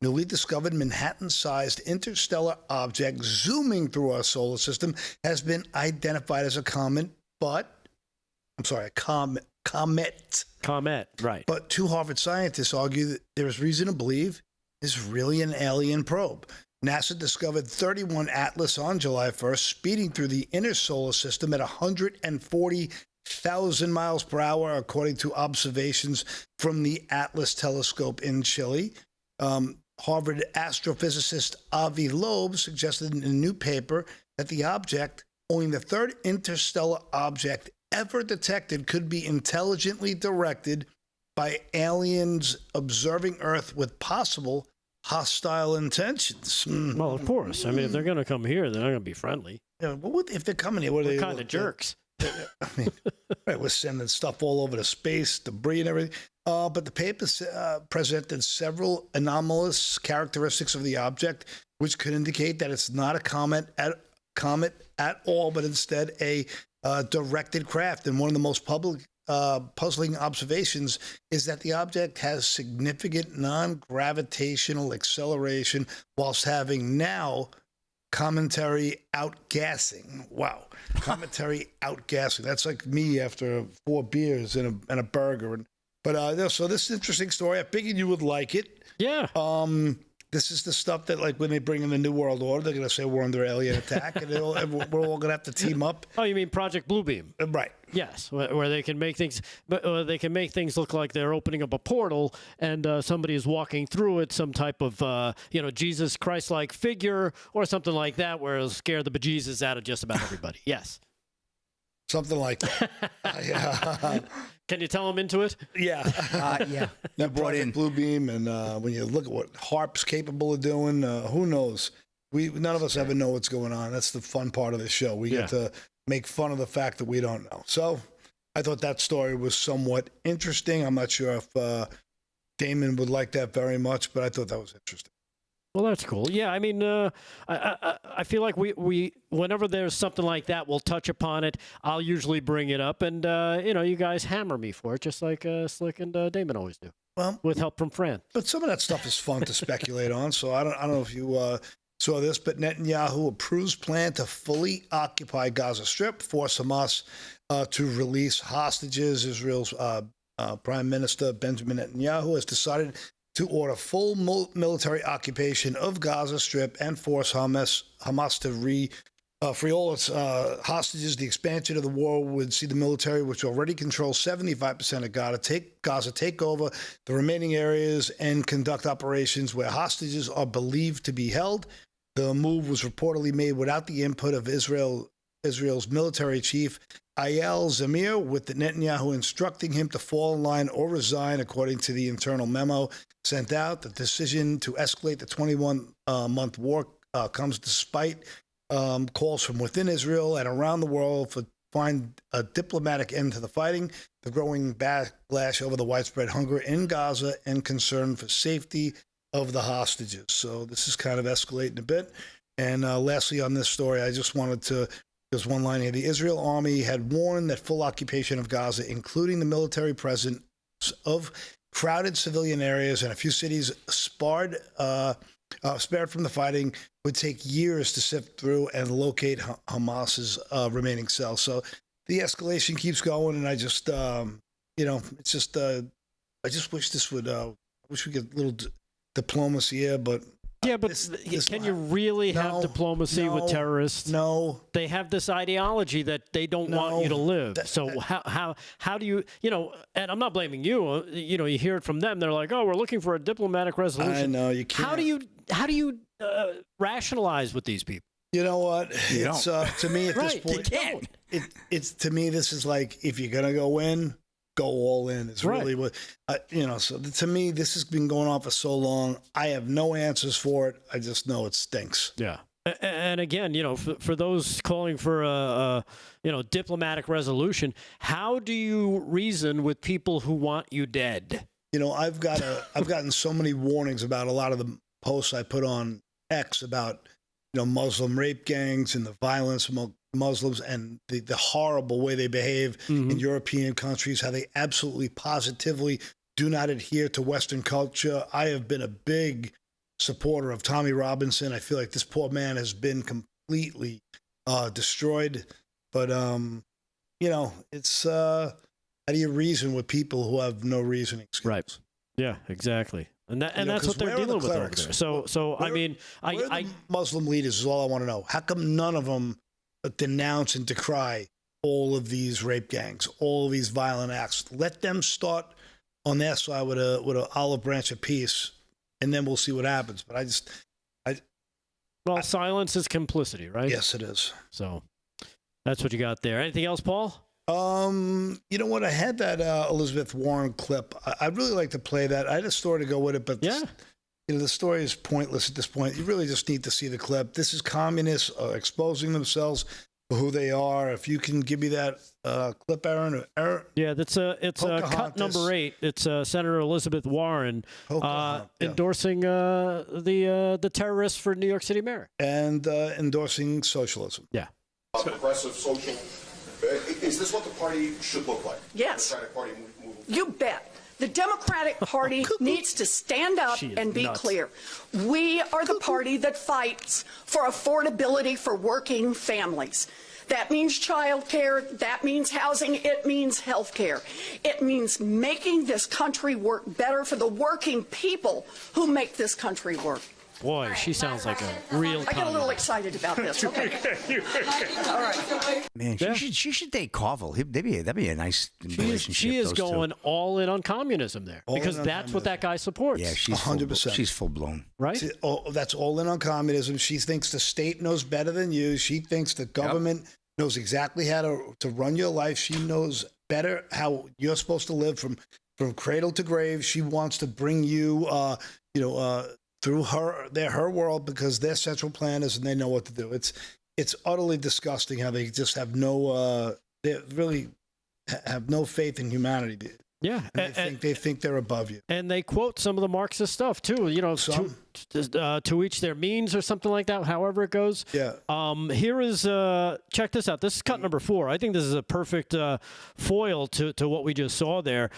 Newly discovered Manhattan-sized interstellar object zooming through our solar system has been identified as a comet, Comet, right. But two Harvard scientists argue that there is reason to believe it's really an alien probe. NASA discovered 31 Atlas on July 1st, speeding through the inner solar system at 140,000 miles per hour, according to observations from the Atlas telescope in Chile. Harvard astrophysicist Avi Loeb suggested in a new paper that the object, only the third interstellar object ever detected, could be intelligently directed by aliens observing Earth with possible hostile intentions. Well, of course. I mean, if they're going to come here, they're not going to be friendly. Yeah, if they're coming here, what are We're they? kind of jerks. I mean, right, we're sending stuff all over the space, debris and everything. But the paper presented several anomalous characteristics of the object, which could indicate that it's not a comet at all, but instead a directed craft. And one of the most puzzling observations is that the object has significant non-gravitational acceleration whilst having now cometary outgassing. Wow. Cometary outgassing. That's like me after 4 beers and a burger. But so this is an interesting story. I figured you would like it. Yeah. This is the stuff that, like, when they bring in the New World Order, they're going to say we're under alien attack, and we're all going to have to team up. Oh, you mean Project Bluebeam? Right. Yes, where they can make things, look like they're opening up a portal, and somebody is walking through it, some type of, Jesus Christ-like figure or something like that, where it'll scare the bejesus out of just about everybody. Yes. Something like that. Yeah. Can you tell them into it? Yeah. Yeah. That brought in Bluebeam, and when you look at what HARP's capable of doing, who knows? None of us ever know what's going on. That's the fun part of the show. We get to make fun of the fact that we don't know. So I thought that story was somewhat interesting. I'm not sure if Damon would like that very much, but I thought that was interesting. Well, that's cool. Yeah, I mean, I feel like we whenever there's something like that, we'll touch upon it. I'll usually bring it up, and you guys hammer me for it, just like Slick and Damon always do. Well, with help from Fran. But some of that stuff is fun to speculate on. So I don't know if you saw this, but Netanyahu approves plan to fully occupy Gaza Strip, force Hamas to release hostages. Israel's Prime Minister Benjamin Netanyahu has decided to order full military occupation of Gaza Strip and force Hamas to free all its hostages. The expansion of the war would see the military, which already controls 75% of Gaza, take over the remaining areas and conduct operations where hostages are believed to be held. The move was reportedly made without the input of Israel's military chief, Eyal Zamir, with Netanyahu instructing him to fall in line or resign, according to the internal memo sent out. The decision to escalate the 21-month war comes despite calls from within Israel and around the world for find a diplomatic end to the fighting, the growing backlash over the widespread hunger in Gaza, and concern for safety of the hostages. So this is kind of escalating a bit. And lastly, on this story, I just wanted to, there's one line here. The Israel army had warned that full occupation of Gaza, including the military presence of crowded civilian areas and a few cities spared from the fighting, would take years to sift through and locate Hamas's remaining cells. So the escalation keeps going, and I just, it's just, I just wish this would, I wish we get a little diplomacy here, but. Yeah, but can you really have diplomacy with terrorists? No. They have this ideology that they don't want you to live. So how do you, and I'm not blaming you. You hear it from them. They're like, oh, we're looking for a diplomatic resolution. I know, you can't. How do you rationalize with these people? You know what? It's to me at this point, you can't. It's to me, this is like, if you're gonna go in, go all in. It's really what, so to me, this has been going on for so long. I have no answers for it. I just know it stinks. Yeah. And again, for those calling for a diplomatic resolution, how do you reason with people who want you dead? I've gotten so many warnings about a lot of the posts I put on X about, Muslim rape gangs and the violence among Muslims and the horrible way they behave in European countries, how they absolutely positively do not adhere to Western culture. I have been a big supporter of Tommy Robinson. I feel like this poor man has been completely destroyed. But, it's how do you reason with people who have no reasoning skills? Right. Yeah, exactly. And that's what they're dealing with over there. So I mean, the Muslim leaders is all I want to know. How come none of them denounce and decry all of these rape gangs, all of these violent acts? Let them start on their side with a olive branch of peace, and then we'll see what happens. But well, silence is complicity, right? Yes, it is. So that's what you got there. Anything else, Paul? You know what? I had that Elizabeth Warren clip. I'd really like to play that. I had a story to go with it, but the story is pointless at this point. You really just need to see the clip. This is communists exposing themselves for who they are. If you can give me that clip, Aaron. Yeah, it's cut number 8. It's Senator Elizabeth Warren endorsing the terrorists for New York City mayor and endorsing socialism. Yeah, progressive social. Is this what the party should look like? Yes. The Democratic Party you bet. The Democratic Party needs to stand up and be clear. We are the party that fights for affordability for working families. That means child care. That means housing. It means health care. It means making this country work better for the working people who make this country work. Boy, she sounds like a real I get a little excited about this. Okay. All right. Man, she should date Carville. That'd be a nice relationship. She is going all in on communism there because that's what that guy supports. Yeah, she's 100%. She's full blown. Right? That's all in on communism. She thinks the state knows better than you. She thinks the government knows exactly how to run your life. She knows better how you're supposed to live from cradle to grave. She wants to bring you, through her world because they're central planners and they know what to do. It's utterly disgusting how they just have they really have no faith in humanity. Yeah, and they think they're above you. And they quote some of the Marxist stuff too. To each their means or something like that. However it goes. Yeah. Here is check this out. This is cut number 4. I think this is a perfect foil to what we just saw there.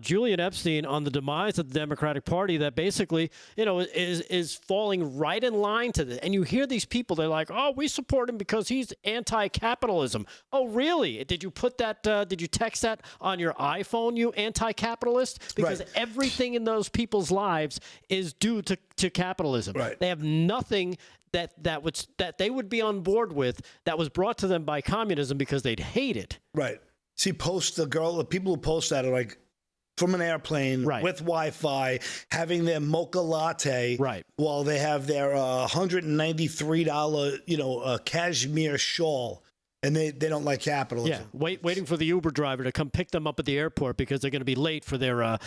Julian Epstein on the demise of the Democratic Party that basically is falling right in line to this. And you hear these people. They're like, oh, we support him because he's anti-capitalism. Oh, really? Did you put that? Did you text that on your iPhone? You anti-capitalist? Because everything in those people's lives is due to capitalism. capitalism. Right. They have nothing that they would be on board with that was brought to them by communism because they'd hate it. Right. See, the people who post that are like from an airplane with Wi-Fi, having their mocha latte while they have their $193, cashmere shawl. And they don't like capitalism. Yeah, waiting for the Uber driver to come pick them up at the airport because they're going to be late for their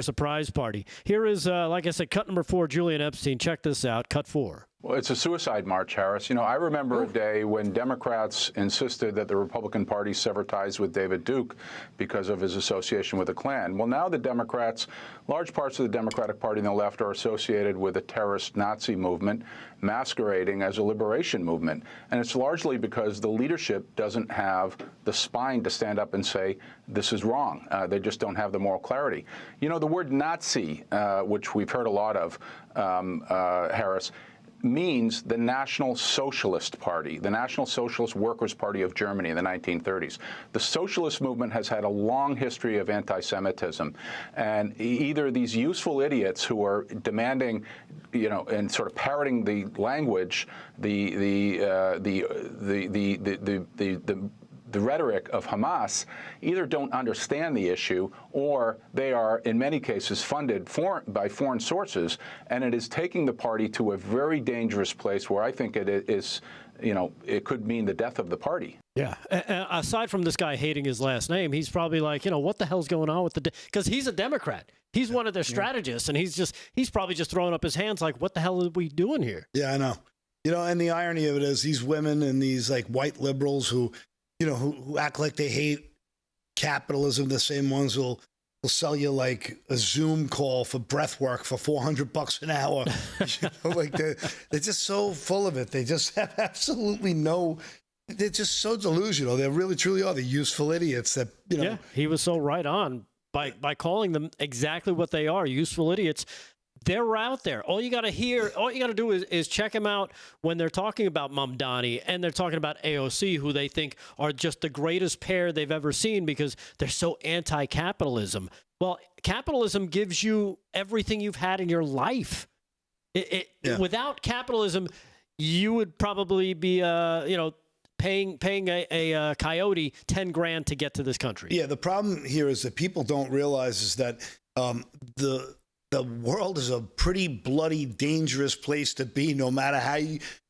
surprise party. Here is, like I said, cut number 4, Julian Epstein. Check this out, cut 4. Well, it's a suicide march, Harris. I remember a day when Democrats insisted that the Republican Party sever ties with David Duke because of his association with the Klan. Well, now the Democrats, large parts of the Democratic Party and the left are associated with a terrorist Nazi movement masquerading as a liberation movement. And it's largely because the leadership doesn't have the spine to stand up and say, this is wrong. They just don't have the moral clarity. The word Nazi, which we've heard a lot of, Harris, means the National Socialist Party, the National Socialist Workers' Party of Germany in the 1930s. The socialist movement has had a long history of anti-Semitism, and either these useful idiots who are demanding, and sort of parroting the language, the rhetoric of Hamas, either don't understand the issue or they are, in many cases, funded by foreign sources, and it is taking the party to a very dangerous place where I think it is, it could mean the death of the party. Yeah. Aside from this guy hating his last name, he's probably like, what the hell's going on with because he's a Democrat. He's one of their strategists, and he's probably just throwing up his hands like, what the hell are we doing here? Yeah, I know. And the irony of it is these women and these like white liberals who act like they hate capitalism, the same ones who'll sell you like a Zoom call for breath work for $400 an hour. Like they're just so full of it. They just have absolutely they're just so delusional. They really, truly are the useful idiots that, Yeah, he was so right on by calling them exactly what they are, useful idiots. They're out there. All you got to do is check them out when they're talking about Mamdani and they're talking about AOC, who they think are just the greatest pair they've ever seen because they're so anti-capitalism. Well, capitalism gives you everything you've had in your life. Without capitalism, you would probably be, paying a coyote $10,000 to get to this country. Yeah, the problem here is that people don't realize is that the world is a pretty bloody, dangerous place to be, no matter how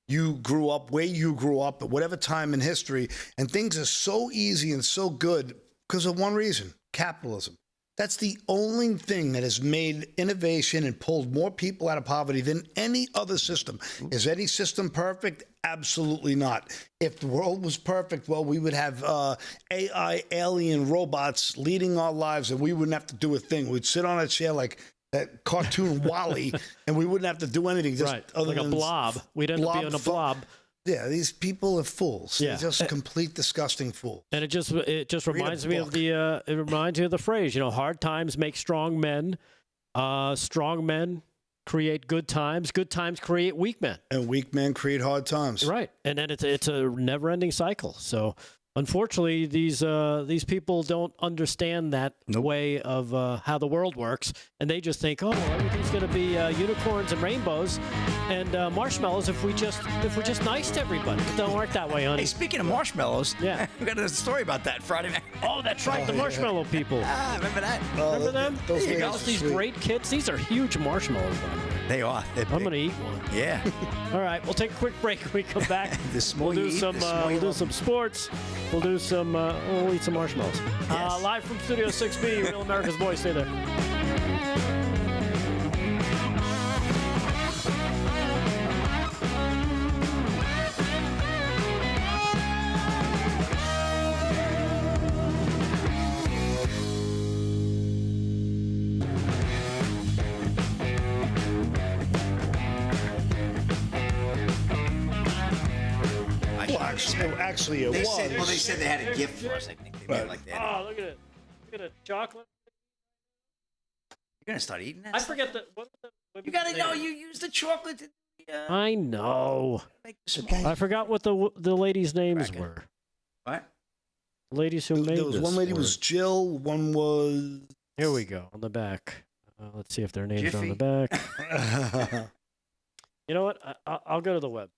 you grew up, where you grew up, at whatever time in history. And things are so easy and so good because of one reason, capitalism. That's the only thing that has made innovation and pulled more people out of poverty than any other system. Is any system perfect? Absolutely not. If the world was perfect, well, we would have AI alien robots leading our lives and we wouldn't have to do a thing. We'd sit on a chair like that cartoon Wall-E, and we wouldn't have to do anything. Just other like a than blob. We'd end up being a blob. Yeah, these people are fools. Yeah. They're just complete disgusting fools. And it just reminds me of the phrase, hard times make strong men. Strong men create good times create weak men. And weak men create hard times. Right. And then it's a never-ending cycle. So unfortunately, these people don't understand that way of how the world works, and they just think, everything's going to be unicorns and rainbows and marshmallows if we're just nice to everybody. It don't work that way, honey. Hey, speaking of marshmallows, yeah, we got a story about that Friday night. Oh, that's right, the marshmallow people. Remember that? Remember them? These sweet. great kits. These are huge marshmallows. They are. I'm going to eat one. Yeah. All right, we'll take a quick break. When we come back, we'll do some sports. We'll do some. We'll eat some marshmallows. Yes. Live from Studio 6B, Real America's Voice. Stay there. Actually, it was. They said they had a gift for us. I think they made like that. Oh, look at it! Look at it, chocolate. You're gonna start eating that? I forget the. You gotta know you use the chocolate. I know. I forgot what the ladies' names were. What? Ladies who made there was this one lady word. was Jill. One was. Here we go on the back. Let's see if their names are on the back. You know what? I'll go to the web.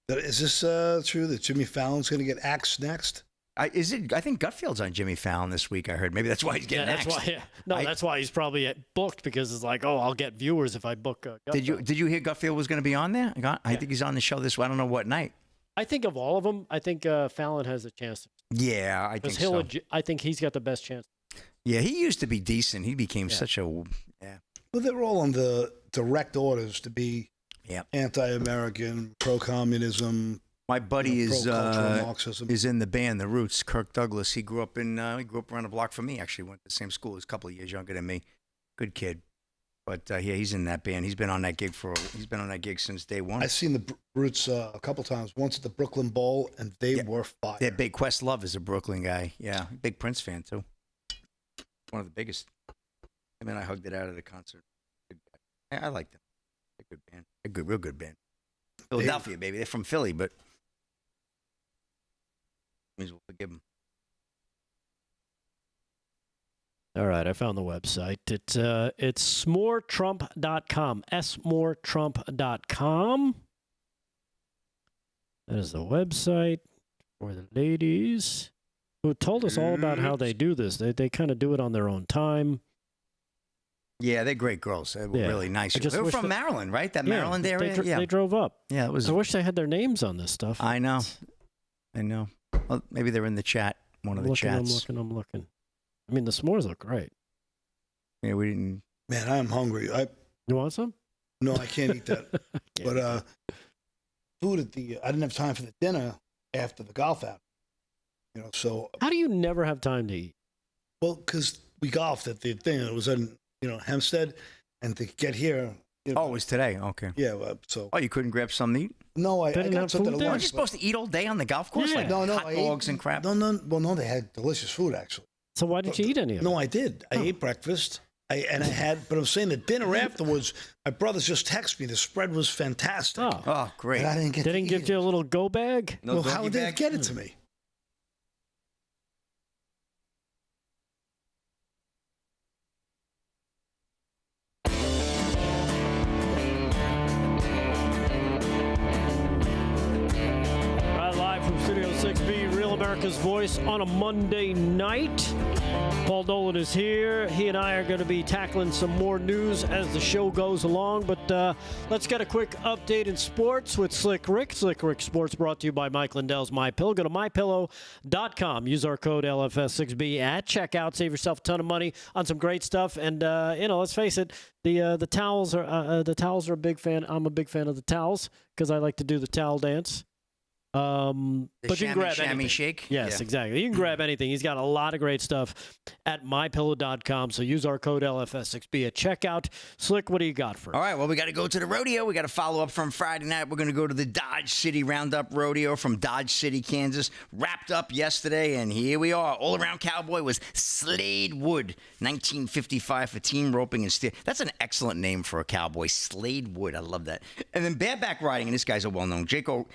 Is this true that Jimmy Fallon's going to get axed next? I think Gutfield's on Jimmy Fallon this week, I heard. Maybe that's why he's getting axed. That's why he's probably booked, because it's like, I'll get viewers if I book Gutfield. Did you hear Gutfield was going to be on there? I think he's on the show this week. I don't know what night. I think of all of them, I think Fallon has a chance. Yeah, I think so. I think he's got the best chance. Yeah, he used to be decent. He became such a... Yeah. Well, they're all on the direct orders to be anti-American, pro-communism. My buddy is Marxism. in the band, The Roots. Kirk Douglas. He grew up around the block from me. Actually, went to the same school. He's a couple of years younger than me. Good kid. But he's in that band. He's been on that gig since day one. I've seen the Roots a couple times. Once at the Brooklyn Bowl, and they were fire. Yeah, Big Questlove is a Brooklyn guy. Yeah, big Prince fan too. One of the biggest. I mean, I hugged it out at a concert. I like them. They're a good band. Real good band. Philadelphia, baby. They're from Philly, but means we'll forgive them. All right, I found the website. It's smoretrump.com. smoretrump.com. That is the website for the ladies who told us all about how they do this. They kind of do it on their own time. Yeah, they're great girls. They were really nice. They were from Maryland, right? That Maryland area? They drove up. Yeah, it was. I wish they had their names on this stuff. I know. Well, maybe they're in the chat. I'm looking. I mean, the s'mores look great. Yeah, we didn't. Man, I am hungry. You want some? No, I can't eat that. But food I didn't have time for the dinner after the golf outing. So. How do you never have time to eat? Well, because we golfed at the thing. It was in, Hempstead, and to get here. It was today. Okay. Yeah. So. Oh, you couldn't grab something to eat? No, I got something to lunch. Weren't you supposed to eat all day on the golf course? Yeah. Like hot dogs and crap? No. Well, no, they had delicious food, actually. So why didn't you eat any of it? No, I did. I ate breakfast. But I'm saying the dinner afterwards, my brothers just texted me. The spread was fantastic. Oh great. And I didn't get They didn't give you a little go bag? No, how would they get it to me? Live from Studio 6B, Real America's Voice on a Monday night. Paul Dolan is here. He and I are going to be tackling some more news as the show goes along. But let's get a quick update in sports with Slick Rick. Slick Rick Sports brought to you by Mike Lindell's MyPillow. Go to MyPillow.com. Use our code LFS6B at checkout. Save yourself a ton of money on some great stuff. And, let's face it, the towels are a big fan. I'm a big fan of the towels because I like to do the towel dance. But you can grab anything. Shake? Yes, exactly. You can grab anything. He's got a lot of great stuff at mypillow.com. So use our code LFS6B at checkout. Slick, what do you got for us? All right, well, we got to go to the rodeo. We got to follow up from Friday night. We're going to go to the Dodge City Roundup Rodeo from Dodge City, Kansas. Wrapped up yesterday, and here we are. All-around cowboy was Slade Wood, 1955 for team roping and steer. That's an excellent name for a cowboy, Slade Wood. I love that. And then bareback riding, and this guy's a well-known. Jaco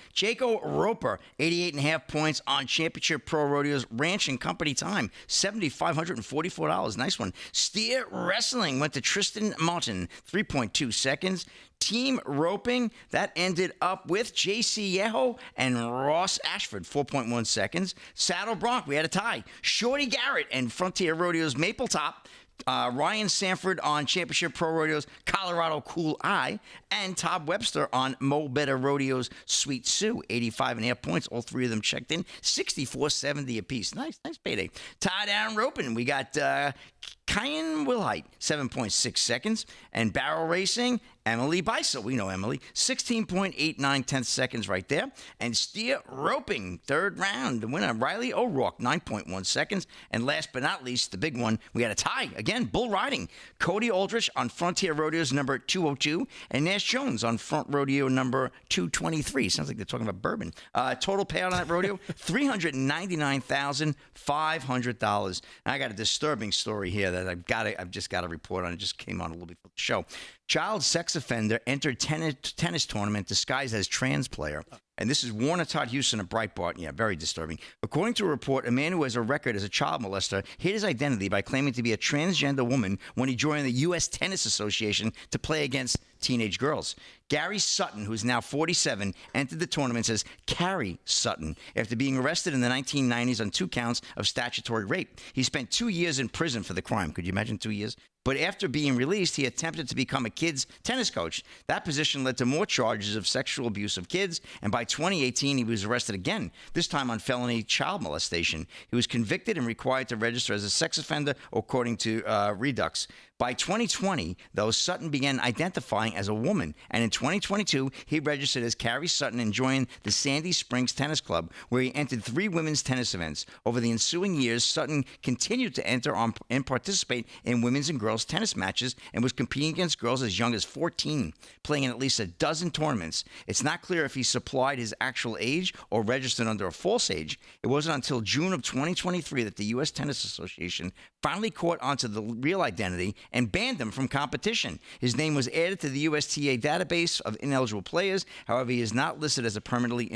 Roper, 88.5 points on Championship Pro Rodeo's Ranch and Company time, $7,544. Nice one. Steer wrestling went to Tristan Martin, 3.2 seconds. Team roping, that ended up with J.C. Yeho and Ross Ashford, 4.1 seconds. Saddle bronc, we had a tie. Shorty Garrett and Frontier Rodeo's Maple Top. Ryan Sanford on Championship Pro Rodeo's Colorado Cool Eye, and Todd Webster on Mo Better Rodeo's Sweet Sue, 85.5 points. All three of them checked in, 64.70 apiece. Nice payday. Tie down roping, we got Kyan Wilhite, 7.6 seconds, and barrel racing, Emily Beisel, we know Emily, 16.89 seconds right there. And steer roping, third round, the winner, Riley O'Rourke, 9.1 seconds. And last but not least, the big one, we had a tie. Again, bull riding. Cody Aldrich on Frontier Rodeo's number 202, and Nash Jones on Front Rodeo number 223. Sounds like they're talking about bourbon. Total payout on that rodeo, $399,500. I got a disturbing story here that I've just got to report on. It just came on a little bit for the show. Child sex offender entered tennis tournament disguised as trans player. And this is Warner Todd Houston of Breitbart. Yeah, very disturbing. According to a report, a man who has a record as a child molester hid his identity by claiming to be a transgender woman when he joined the U.S. Tennis Association to play against teenage girls. Gary Sutton, who's now 47, entered the tournament as Carrie Sutton after being arrested in the 1990s on 2 counts of statutory rape. He spent 2 years in prison for the crime. Could you imagine 2 years? But after being released, he attempted to become a kids' tennis coach. That position led to more charges of sexual abuse of kids, and by 2018, he was arrested again, this time on felony child molestation. He was convicted and required to register as a sex offender, according to Redux. By 2020, though, Sutton began identifying as a woman, and in 2022, he registered as Carrie Sutton and joined the Sandy Springs Tennis Club, where he entered 3 women's tennis events. Over the ensuing years, Sutton continued to enter and participate in women's and girls' tennis matches and was competing against girls as young as 14, playing in at least a dozen tournaments. It's not clear if he supplied his actual age or registered under a false age. It wasn't until June of 2023 that the U.S. Tennis Association finally caught onto the real identity and banned him from competition. His name was added to the USTA database of ineligible players. However, he is not listed as a permanently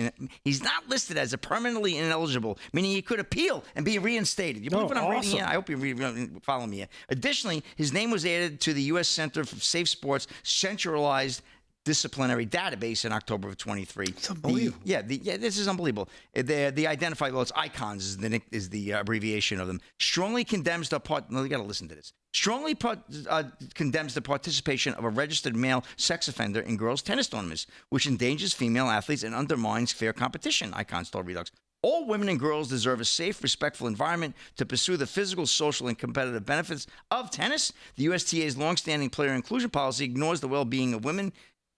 ineligible, meaning he could appeal and be reinstated. You believe what I'm reading here? I hope you follow me here. Additionally, his name was added to the U.S. Center for Safe Sports centralized disciplinary database in October of 23. It's unbelievable. This is unbelievable. The identified, well, it's ICONS is the abbreviation of them. Strongly condemns the you got to listen to this. Strongly condemns the participation of a registered male sex offender in girls' tennis tournaments, which endangers female athletes and undermines fair competition, ICONS told Redux. All women and girls deserve a safe, respectful environment to pursue the physical, social, and competitive benefits of tennis. The USTA's longstanding player inclusion policy ignores the well-being of women,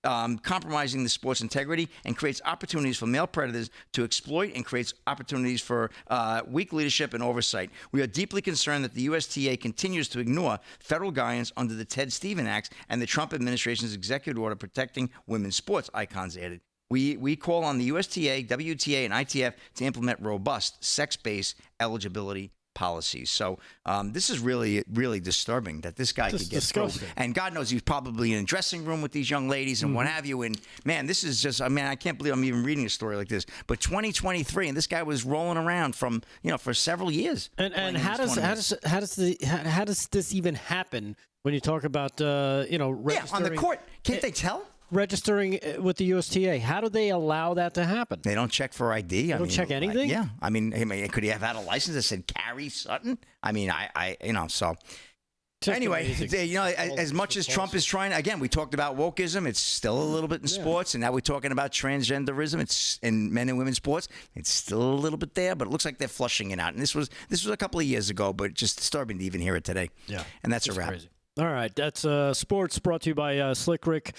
compromising the sport's integrity, and creates opportunities for male predators to exploit and creates opportunities for weak leadership and oversight. We are deeply concerned that the USTA continues to ignore federal guidance under the Ted Stevens Act and the Trump administration's executive order protecting women's sports, ICONS added. We call on the USTA, WTA, and ITF to implement robust sex-based eligibility policies. So this is really, really disturbing that this guy could get through. And God knows he's probably in a dressing room with these young ladies and what have you. And man, this is just, I can't believe I'm even reading a story like this. But 2023, and this guy was rolling around for several years. And how does this even happen when you talk about registering? Yeah, on the court. Can't they tell? Registering with the USTA. How do they allow that to happen? They don't check for ID. They don't check anything? Yeah. Could he have had a license that said Carrie Sutton? So. Just anyway, as much as Trump is trying, again, we talked about wokeism. It's still a little bit in sports, and now we're talking about transgenderism. It's in men and women's sports. It's still a little bit there, but it looks like they're flushing it out. And this was a couple of years ago, but just disturbing to even hear it today. Yeah, and that's a wrap. Crazy. All right, that's sports brought to you by Slick Rick.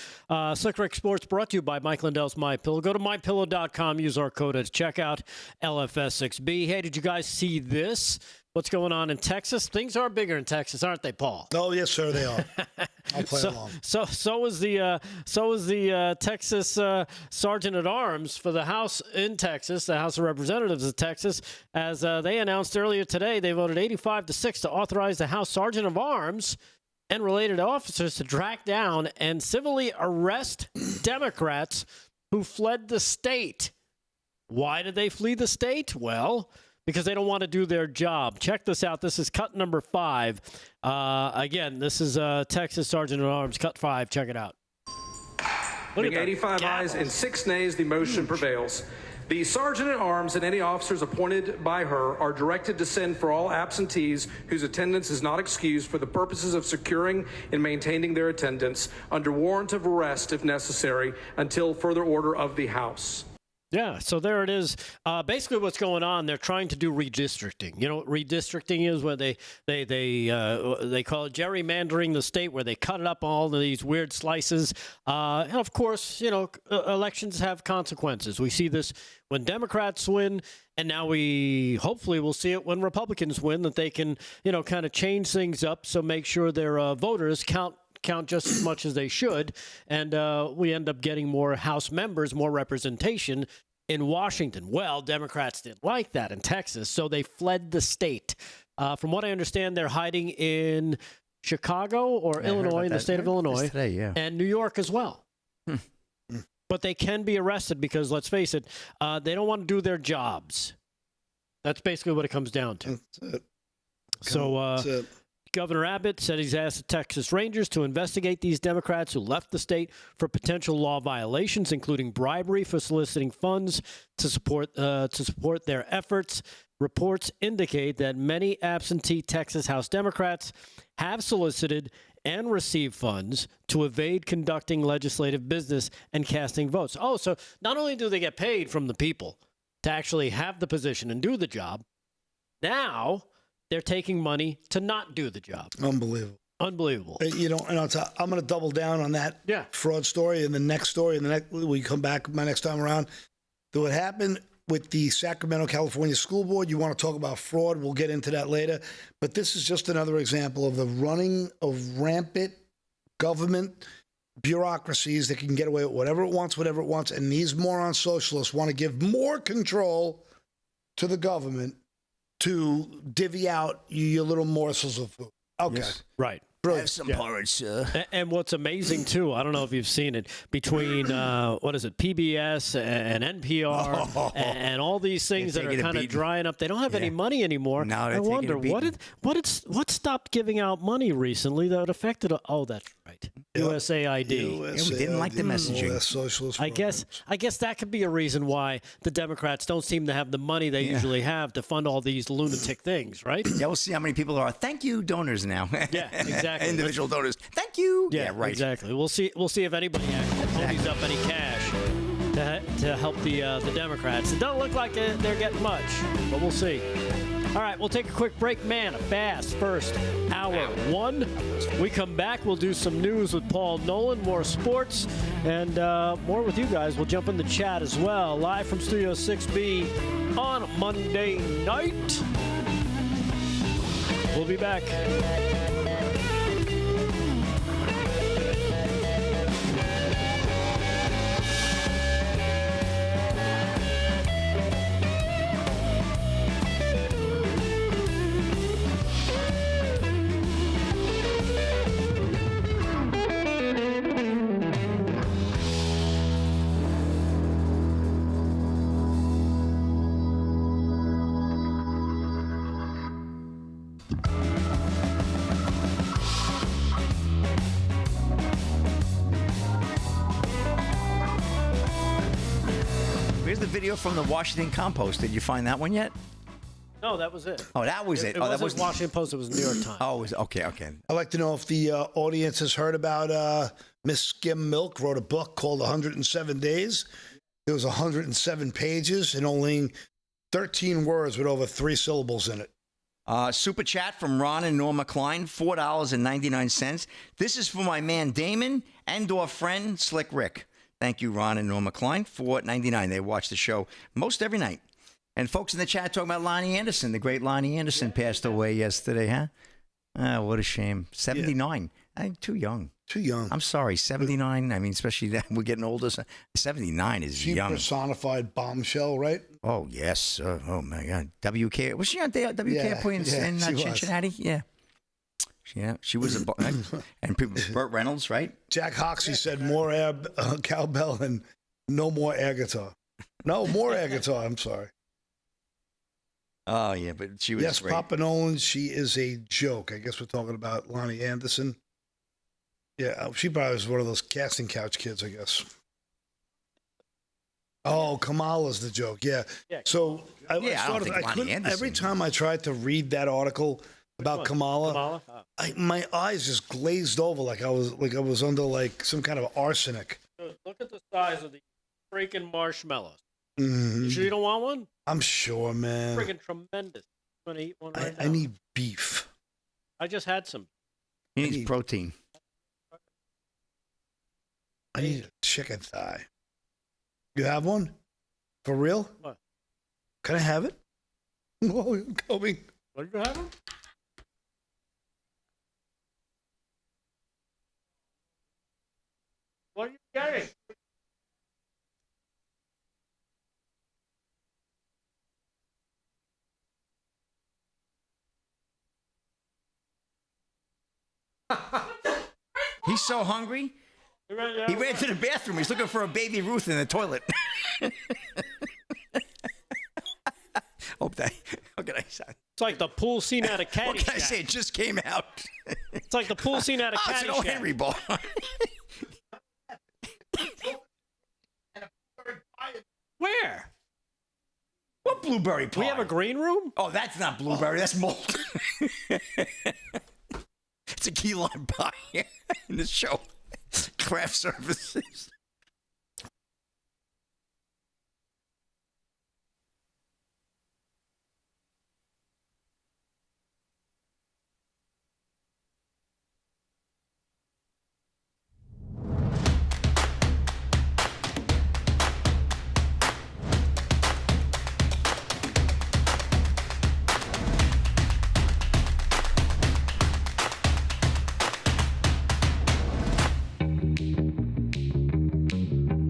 Slick Rick Sports brought to you by Mike Lindell's MyPillow. Go to MyPillow.com, use our code at checkout, LFS6B. Hey, did you guys see this? What's going on in Texas? Things are bigger in Texas, aren't they, Paul? Oh, yes, sir, they are. I'll play along. So is the Texas Sergeant at Arms for the House in Texas, the House of Representatives of Texas, as they announced earlier today, they voted 85-6 to authorize the House Sergeant of Arms and related officers to track down and civilly arrest Democrats who fled the state. Why did they flee the state? Well, because they don't want to do their job. Check this out. This is cut number 5. Again, this is Texas Sergeant at Arms, cut 5. Check it out. Being 85 ayes and 6 nays, the motion prevails. The Sergeant at Arms and any officers appointed by her are directed to send for all absentees whose attendance is not excused for the purposes of securing and maintaining their attendance under warrant of arrest if necessary until further order of the House. Yeah, so there it is. Basically, what's going on? They're trying to do redistricting. You know what redistricting is? Where they call it gerrymandering the state, where they cut it up all of these weird slices. And of course, elections have consequences. We see this when Democrats win, and now we hopefully will see it when Republicans win. That they can, kind of change things up, so make sure their voters count just as much as they should, and we end up getting more House members, more representation in Washington. Well, Democrats didn't like that in Texas, so they fled the state. From what I understand, they're hiding in Chicago or Illinois, in the state of Illinois, today, yeah. and New York as well. But they can be arrested because, let's face it, they don't want to do their jobs. That's basically what it comes down to. That's it. So Governor Abbott said he's asked the Texas Rangers to investigate these Democrats who left the state for potential law violations, including bribery for soliciting funds to support their efforts. Reports indicate that many absentee Texas House Democrats have solicited and received funds to evade conducting legislative business and casting votes. Oh, so not only do they get paid from the people to actually have the position and do the job, now they're taking money to not do the job. Unbelievable. You know, and I'm going to double down on that fraud story and the next story. And the next, when we come back my next time around, what happened with the Sacramento, California School Board. You want to talk about fraud? We'll get into that later. But this is just another example of the running of rampant government bureaucracies that can get away with whatever it wants. And these moron socialists want to give more control to the government to divvy out your little morsels of food. Okay. Yes. Right. Have some porridge, sir. And what's amazing, too, I don't know if you've seen it, between, PBS and NPR and all these things that are kind of drying up. They don't have any money anymore. No, I wonder, what stopped giving out money recently that affected, that's right, USAID. We didn't like the messaging. I guess that could be a reason why the Democrats don't seem to have the money they usually have to fund all these lunatic things, right? Yeah, we'll see how many people are. Thank you, donors now. Yeah, exactly. Individual donors. Thank you. Yeah, right. Exactly. We'll see if anybody actually ponies up any cash to help the Democrats. It doesn't look like they're getting much, but we'll see. All right, we'll take a quick break. Man, a fast first hour one. We come back. We'll do some news with Paul Nolan, more sports, and more with you guys. We'll jump in the chat as well. Live from Studio 6B on Monday night. We'll be back. Here's the video from the Washington Compost. Did you find that one yet? No, that was it. Oh, that was it. It wasn't Washington Post. It was New York Times. Oh, it was okay. I'd like to know if the audience has heard about Miss Skim Milk wrote a book called 107 Days. It was 107 pages and only 13 words with over 3 syllables in it. Super chat from Ron and Norma Klein, $4.99. This is for my man Damon and/or friend Slick Rick. Thank you, Ron and Norma Klein, $4.99. They watch the show most every night. And folks in the chat talking about Lonnie Anderson. The great Lonnie Anderson passed away yesterday, huh? What a shame. 79. I'm too young. I'm sorry, 79. I mean, especially that we're getting older. 79 is young. She personified bombshell, right? Oh, yes. Oh, my God. WK. Was she on WK in Cincinnati? Yeah. Yeah, she was and Burt Reynolds, right? Jack Hoxie said more cowbell and no more air guitar. No, more air guitar. I'm sorry. Oh, yeah, but she was Yes, great. Papa Nolan, she is a joke. I guess we're talking about Lonnie Anderson. Yeah, she probably was one of those casting couch kids, I guess. Oh, Kamala's the joke. Yeah. So every time I tried to read that article about Kamala, my eyes just glazed over like I was under like some kind of arsenic. Look at the size of the freaking marshmallows. Mm-hmm. You sure you don't want one? I'm sure, man. Freaking tremendous. I'm gonna eat one right now. I need beef. I just had some. He needs protein. I need a chicken thigh. You have one? For real? What? Can I have it? Oh, I'm coming. What are you having? What are you getting? He's so hungry. He ran to the bathroom. He's looking for a baby Ruth in the toilet. How can I say? It's like the pool scene out of Caddyshack. What can I say? It just came out. It's like the pool scene out of Caddyshack. It's an old Henry ball. Where? What blueberry pie? We have a green room? Oh, that's not blueberry. That's mold. It's a key lime pie in the show. Craft services.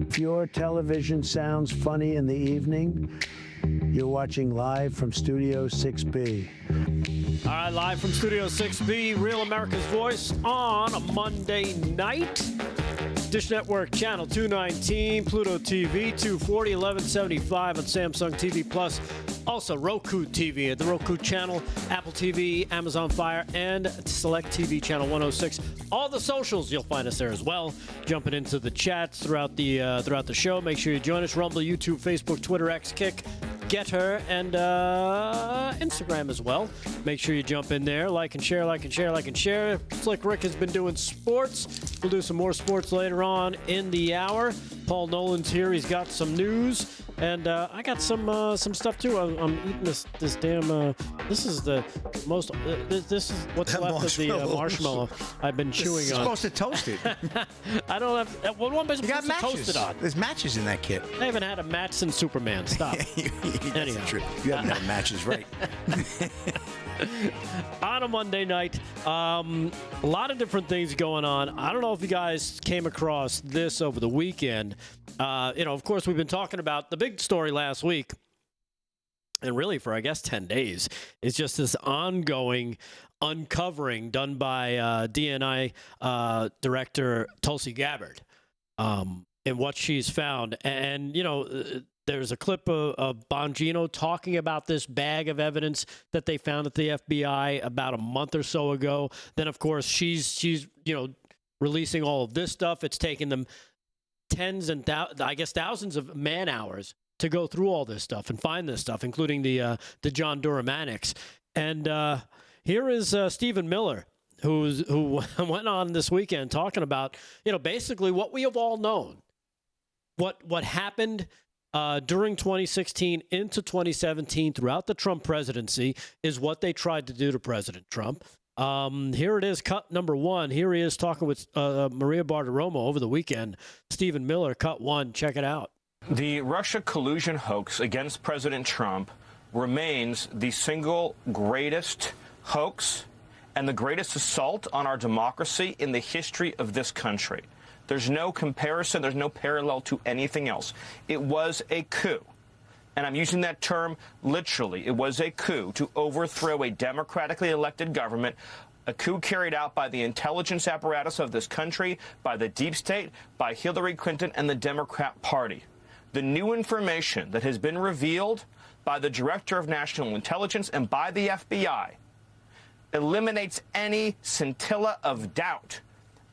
If your television sounds funny in the evening, you're watching live from Studio 6B. All right, live from Studio 6B, Real America's Voice on a Monday night. Dish Network Channel 219, Pluto TV 240, 1175 on Samsung TV Plus. Also, Roku TV at the Roku channel, Apple TV, Amazon Fire, and Select TV Channel 106. All the socials, you'll find us there as well. Jumping into the chats throughout the show. Make sure you join us. Rumble, YouTube, Facebook, Twitter, X, Kick, Getter, and Instagram as well. Make sure you jump in there. Like and share, like and share, like and share. Slick Rick has been doing sports. We'll do some more sports later on in the hour. Paul Nolan's here. He's got some news. And I got some stuff too. I'm eating this damn. This is the most. This is what's left of the marshmallow I've been chewing on. You're supposed to toast it. I don't have. What one am I supposed to toast it on? There's matches in that kit. I haven't had a match since Superman. Stop. Anyhow, true. You haven't had matches, right? On a Monday night, a lot of different things going on. I don't know if you guys came across this over the weekend. Of course, we've been talking about the big story last week, and really for, I guess, 10 days, is just this ongoing uncovering done by DNI Director Tulsi Gabbard and what she's found. And, there's a clip of Bongino talking about this bag of evidence that they found at the FBI about a month or so ago. Then, of course, she's releasing all of this stuff. It's taken them tens and thousands of man hours to go through all this stuff and find this stuff, including the John Durham annex. And here is Stephen Miller, who went on this weekend talking about basically what we have all known, what happened during 2016 into 2017 throughout the Trump presidency is what they tried to do to President Trump. Here it is, cut number one. Here he is talking with Maria Bartiromo over the weekend. Stephen Miller, cut one. Check it out. The Russia collusion hoax against President Trump remains the single greatest hoax and the greatest assault on our democracy in the history of this country. There's no comparison. There's no parallel to anything else. It was a coup. And I'm using that term literally. It was a coup to overthrow a democratically elected government, a coup carried out by the intelligence apparatus of this country, by the deep state, by Hillary Clinton and the Democrat Party. The new information that has been revealed by the Director of National Intelligence and by the FBI eliminates any scintilla of doubt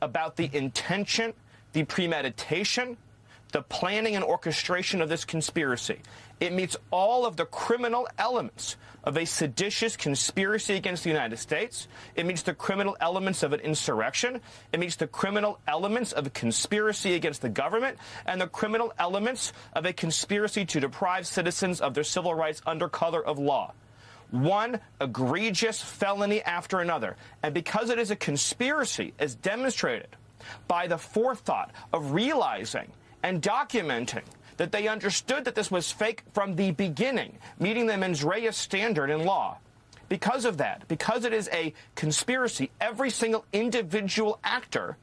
about the intention, the premeditation, the planning and orchestration of this conspiracy. It meets all of the criminal elements of a seditious conspiracy against the United States. It meets the criminal elements of an insurrection. It meets the criminal elements of a conspiracy against the government and the criminal elements of a conspiracy to deprive citizens of their civil rights under color of law. One egregious felony after another. And because it is a conspiracy, as demonstrated by the forethought of realizing and documenting that they understood that this was fake from the beginning, meeting the mens rea standard in law. Because of that, because it is a conspiracy, every single individual actor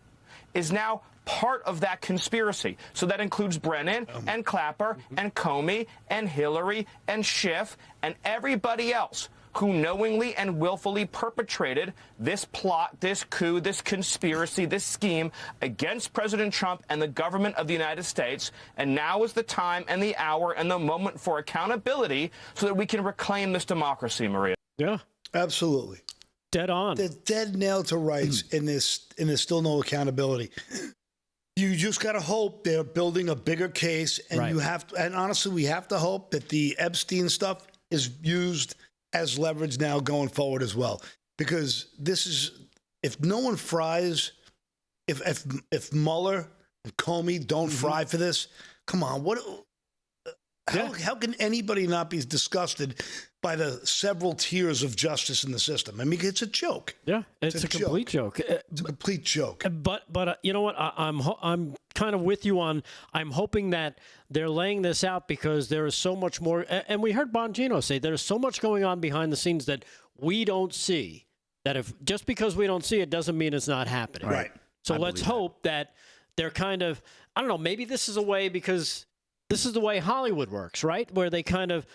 is now part of that conspiracy. So that includes Brennan and Clapper and Comey and Hillary and Schiff and everybody else who knowingly and willfully perpetrated this plot, this coup, this conspiracy, this scheme against President Trump and the government of the United States. And now is the time and the hour and the moment for accountability so that we can reclaim this democracy, Maria. Yeah. Absolutely. Dead on. They're dead nailed to rights, and there's still no accountability. You just got to hope they're building a bigger case, and you have to, and honestly, we have to hope that the Epstein stuff is used as leverage now going forward as well. Because this is, if no one fries, if Mueller and Comey don't fry for this, come on, how can anybody not be disgusted by the several tiers of justice in the system? I mean, it's a joke. Yeah, it's a complete joke. It's a complete joke. But you know what? I'm kind of with you on. I'm hoping that they're laying this out because there is so much more. And we heard Bongino say there's so much going on behind the scenes that we don't see. That if just because we don't see it doesn't mean it's not happening. Right. So let's hope that they're kind of. I don't know. Maybe this is a way because. This is the way Hollywood works, right? Where they kind of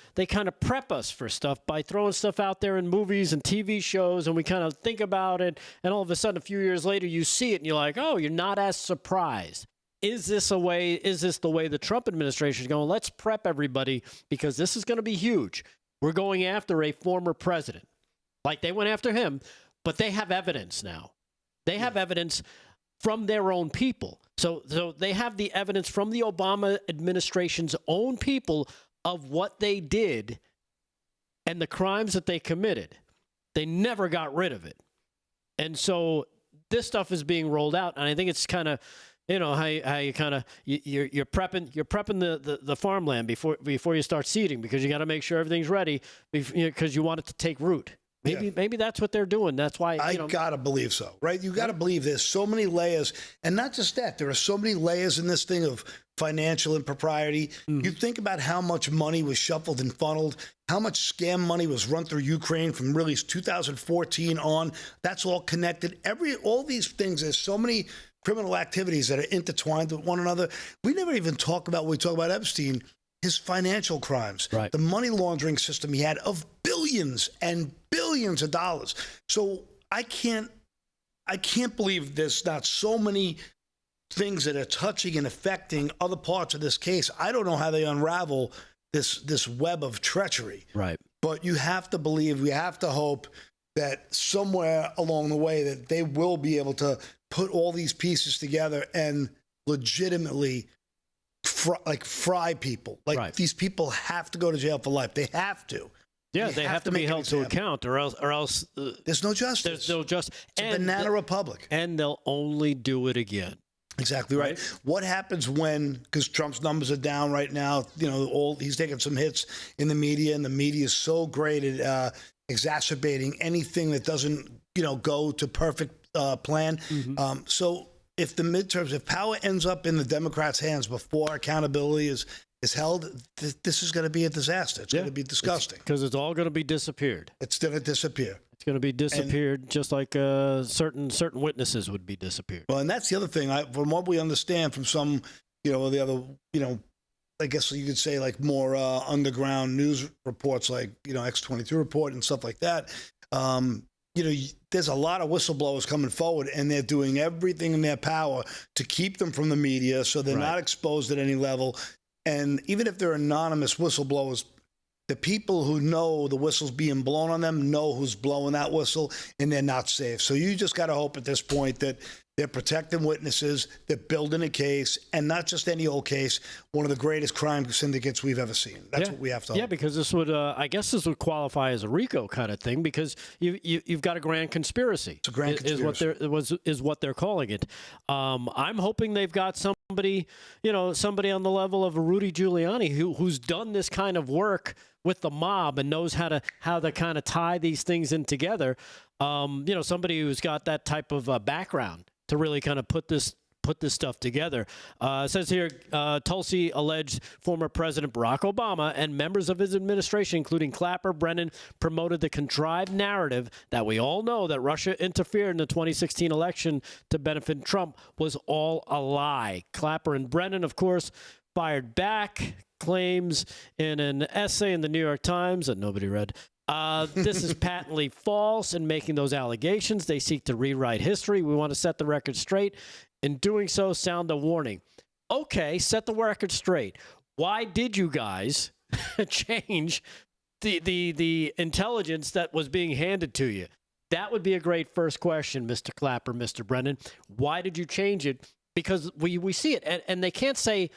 prep us for stuff by throwing stuff out there in movies and TV shows, and we kind of think about it, and all of a sudden, a few years later, you see it, and you're like, oh, you're not as surprised. Is this the way the Trump administration is going? Let's prep everybody because this is going to be huge. We're going after a former president. Like they went after him, but they have evidence now. They have evidence from their own people. So they have the evidence from the Obama administration's own people of what they did and the crimes that they committed. They never got rid of it. And so this stuff is being rolled out. And I think it's kind of, you know, how you kind of, you're prepping the farmland before you start seeding because you got to make sure everything's ready because you want it to take root. Maybe that's what they're doing. That's why I gotta believe so, right? You gotta believe there's so many layers, and not just that. There are so many layers in this thing of financial impropriety. You think about how much money was shuffled and funneled, how much scam money was run through Ukraine from really 2014 on. That's all connected. All these things. There's so many criminal activities that are intertwined with one another. We never even talk about when we talk about Epstein. His financial crimes, the money laundering system he had of billions and billions of dollars. So I can't believe there's not so many things that are touching and affecting other parts of this case. I don't know how they unravel this web of treachery. Right. But you have to believe, we have to hope that somewhere along the way that they will be able to put all these pieces together and legitimately fry people. These people have to go to jail for life. They have to. Yeah, they have to be held to account, or else there's no justice. There's no justice. It's a banana republic, and they'll only do it again. Exactly right. What happens when? Because Trump's numbers are down right now. You know, he's taking some hits in the media, and the media is so great at exacerbating anything that doesn't, go to perfect plan. So. If the midterms, if power ends up in the Democrats' hands before accountability is held, this is going to be a disaster. It's going to be disgusting. Because it's all going to be disappeared. It's going to disappear. It's going to be disappeared just like certain witnesses would be disappeared. Well, and that's the other thing. From what we understand from some, the other, I guess you could say like more underground news reports like, X-22 report and stuff like that. There's a lot of whistleblowers coming forward, and they're doing everything in their power to keep them from the media so they're not exposed at any level. And even if they're anonymous whistleblowers, the people who know the whistle's being blown on them know who's blowing that whistle, and they're not safe. So you just got to hope at this point that they're protecting witnesses, they're building a case, and not just any old case, one of the greatest crime syndicates we've ever seen. That's what we have to hope. Yeah, because this would, I guess this would qualify as a RICO kind of thing because you've got a grand conspiracy. It's a grand conspiracy. Is what they're calling it. I'm hoping they've got somebody on the level of a Rudy Giuliani who's done this kind of work with the mob and knows how to kind of tie these things in together. Somebody who's got that type of background to really kind of put this stuff together. It says here, Tulsi alleged former President Barack Obama and members of his administration, including Clapper, Brennan, promoted the contrived narrative that we all know that Russia interfered in the 2016 election to benefit Trump was all a lie. Clapper and Brennan, of course, fired back, claims in an essay in the New York Times that nobody read, This is patently false. In making those allegations, they seek to rewrite history. We want to set the record straight. In doing so, sound a warning. Okay, set the record straight. Why did you guys change the intelligence that was being handed to you? That would be a great first question, Mr. Clapper, Mr. Brennan. Why did you change it? Because we see it, and they can't say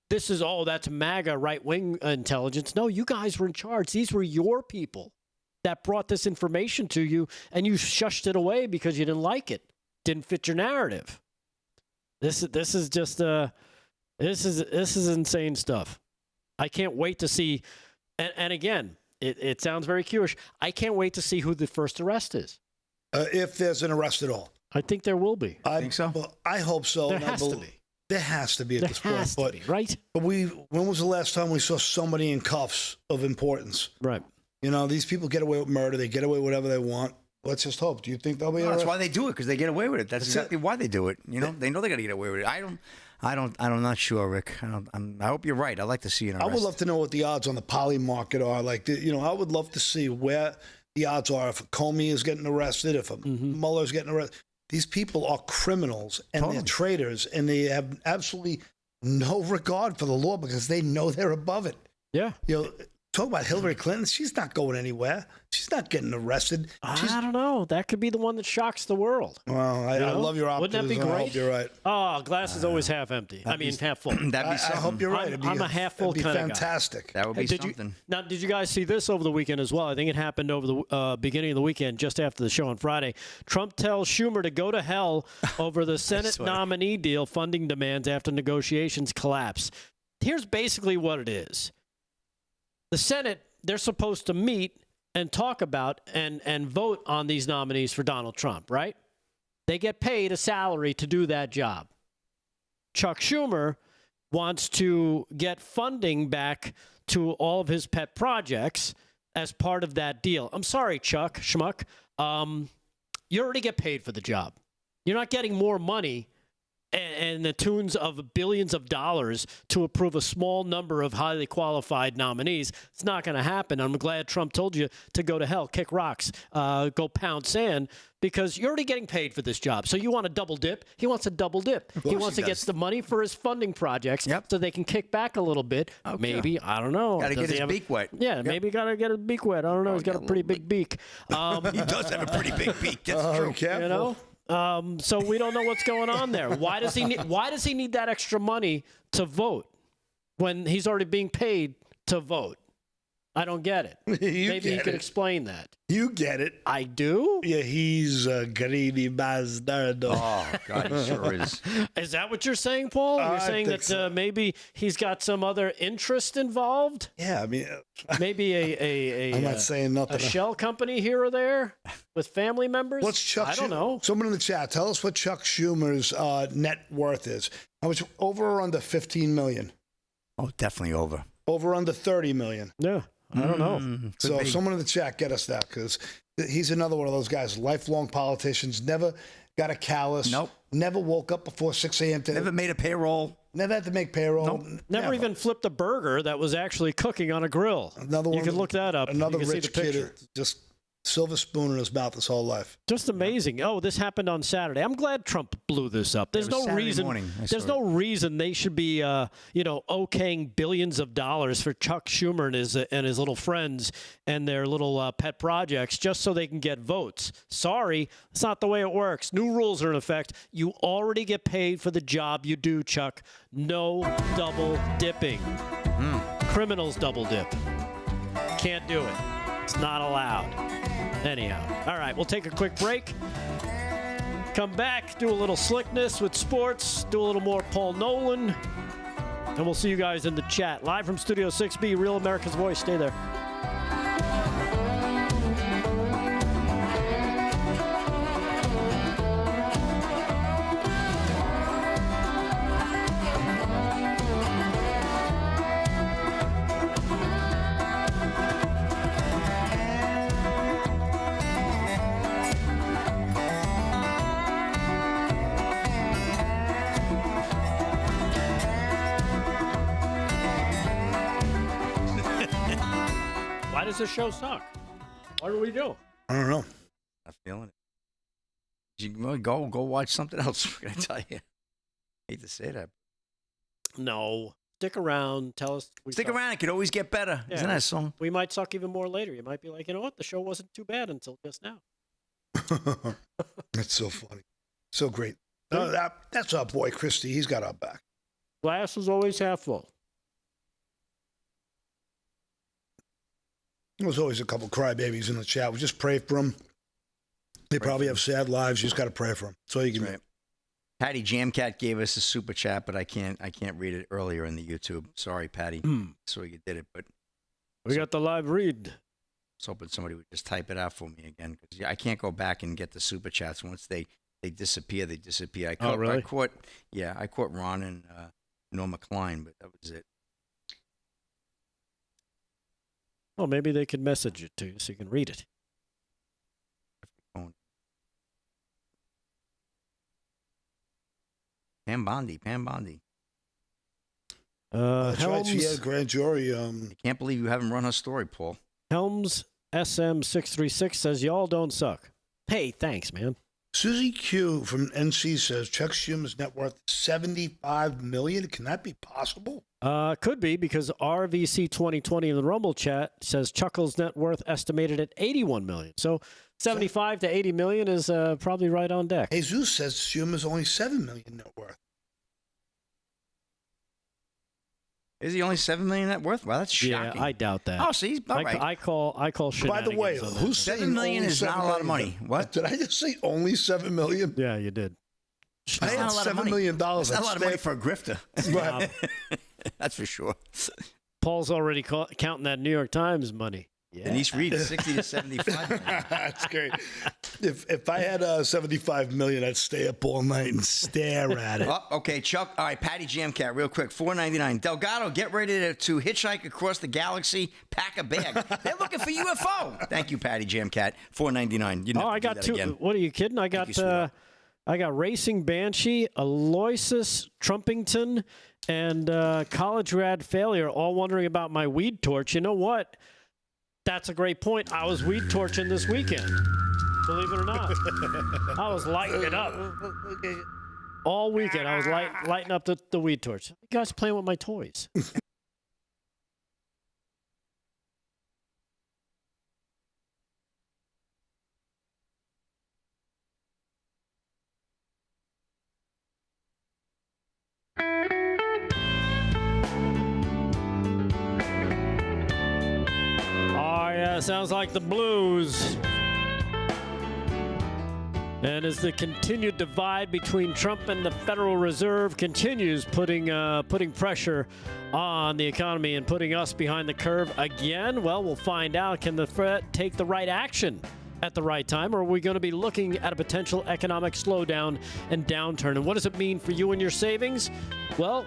this is, that's MAGA right-wing intelligence. No, you guys were in charge. These were your people that brought this information to you, and you shushed it away because you didn't like it, didn't fit your narrative. This is just this is insane stuff. I can't wait to see, and again, it sounds very Jewish. I can't wait to see who the first arrest is. If there's an arrest at all. I think there will be. I think so. Well, I hope so. There has to be. There has to be at this point. There has to be, right? But when was the last time we saw somebody in cuffs of importance? Right. You know, these people get away with murder. They get away with whatever they want. Let's just hope. Do you think they'll be arrested? That's why they do it, because they get away with it. That's exactly why they do it. You know, they know they got to get away with it. I'm not sure, Rick. I hope you're right. I'd like to see an arrest. I would love to know what the odds on the poly market are. Like, I would love to see where the odds are if a Comey is getting arrested, if a Mueller's getting arrested. These people are criminals and they're traitors, and they have absolutely no regard for the law because they know they're above it. Yeah. Talk about Hillary Clinton. She's not going anywhere. She's not getting arrested. I don't know. That could be the one that shocks the world. Well, I love your optimism. Wouldn't that be great? I hope you're right. Oh, glass is always half empty. Half full. That'd be something. I hope you're right. I'm a half full kind of guy. Fantastic. That would be something. Did you guys see this over the weekend as well? I think it happened over the beginning of the weekend, just after the show on Friday. Trump tells Schumer to go to hell over the Senate nominee deal funding demands after negotiations collapse. Here's basically what it is. The Senate, they're supposed to meet and talk about and vote on these nominees for Donald Trump, right? They get paid a salary to do that job. Chuck Schumer wants to get funding back to all of his pet projects as part of that deal. I'm sorry, Chuck Schmuck. You already get paid for the job. You're not getting more money and the tunes of billions of dollars to approve a small number of highly qualified nominees. It's not going to happen. I'm glad Trump told you to go to hell, kick rocks, go pound sand, because you're already getting paid for this job. So you want a double dip? He wants a double dip. He wants to get the money for his funding projects so they can kick back a little bit. Okay. Maybe, I don't know. Got to get his beak wet. Yeah, maybe got to get his beak wet. I don't know. He's got a pretty big beak. He does have a pretty big beak. That's true. Careful. You know? So we don't know what's going on there. Why does he need that extra money to vote when he's already being paid to vote? I don't get it. Maybe he could explain that. You get it. I do? Yeah, he's a greedy bastard. Oh, God, he sure is. Is that what you're saying, Paul? You're saying that maybe he's got some other interest involved? Yeah, I mean... Maybe I'm not saying nothing. A shell company here or there with family members? What's Chuck? I don't know. Someone in the chat, tell us what Chuck Schumer's net worth is. How much? Over or under $15 million? Oh, definitely over. Over under $30 million? Yeah. I don't know. So someone in the chat, get us that, because he's another one of those guys, lifelong politicians, never got a callus. Nope. Never woke up before 6 a.m. Never made a payroll. Never had to make payroll. Nope. Never even flipped a burger that was actually cooking on a grill. Another one. You can look that up. Another you can rich see the picture. kid, just silver spoon in his mouth his whole life. Just amazing. Oh, this happened on Saturday. I'm glad Trump blew this up. There's no reason. There's no reason they should be, okaying billions of dollars for Chuck Schumer and his little friends and their little pet projects just so they can get votes. Sorry, it's not the way it works. New rules are in effect. You already get paid for the job you do, Chuck. No double dipping. Criminals double dip. Can't do it. It's not allowed. Anyhow. All right, we'll take a quick break. Come back, do a little slickness with sports, do a little more Paul Nolan, and we'll see you guys in the chat. Live from Studio 6B, Real America's Voice. Stay there. Why does this show suck? What do we do? I don't know. Not feeling it. You go watch something else. We're gonna tell you. Hate to say that. No. Stick around. Tell us. Stick around. It could always get better. Yeah. Isn't that a song? We might suck even more later. You might be like, you know what? The show wasn't too bad until just now. That's so funny. So great. No, that's our boy, Christy. He's got our back. Glass is always half full. There's always a couple crybabies in the chat. We just pray for them. They probably have sad lives. You just got to pray for them. That's all you can do. Patty Jamcat gave us a super chat, but I can't read it earlier in the YouTube. Sorry, Patty. So you did it, but we got the live read. I was hoping somebody would just type it out for me again, because I can't go back and get the super chats. Once they disappear, they disappear. Really? I caught Ron and Norma Klein, but that was it. Well, maybe they could message it to you so you can read it. Pam Bondi. That's right. She Helms, had grand jury. I can't believe you haven't run her story, Paul. Helms SM636 says, y'all don't suck. Hey, thanks, man. Susie Q from NC says Chuck Schumer's net worth $75 million. Can that be possible? Could be, because RVC 2020 in the Rumble chat says Chuckle's net worth estimated at $81 million. So 75 to 80 million is probably right on deck. Jesus says Schumer's only $7 million net worth. Is he only $7 million net worth? Wow, that's shocking. Yeah, I doubt that. Oh, see, he's about right. I call By the way, who's saying $7 million is not a lot of money? What? Did I just say only $7 million? Yeah, you did. I had $7 million. That's not a lot of money for a grifter. Right. That's for sure. Paul's already counting that New York Times money. Yeah. Denise Reed, 60 to 75 million. That's great. If I had $75 million, I'd stay up all night and stare at it. Oh, okay, Chuck. All right, Patty Jamcat, real quick, $4.99. Delgado, get ready to hitchhike across the galaxy. Pack a bag. They're looking for UFO. Thank you, Patty Jamcat. $4.99. You know, I got two. Again. What are you kidding? I got Racing Banshee, Aloysius Trumpington, and College Rad Failure, all wondering about my weed torch. You know what? That's a great point. I was weed torching this weekend. Believe it or not. I was lighting it up. All weekend, I was lighting up the weed torch. You guys playing with my toys. Sounds like the Blues. And as the continued divide between Trump and the Federal Reserve continues putting pressure on the economy and putting us behind the curve again, well, we'll find out. Can the Fed take the right action at the right time, or are we going to be looking at a potential economic slowdown and downturn? And what does it mean for you and your savings? Well,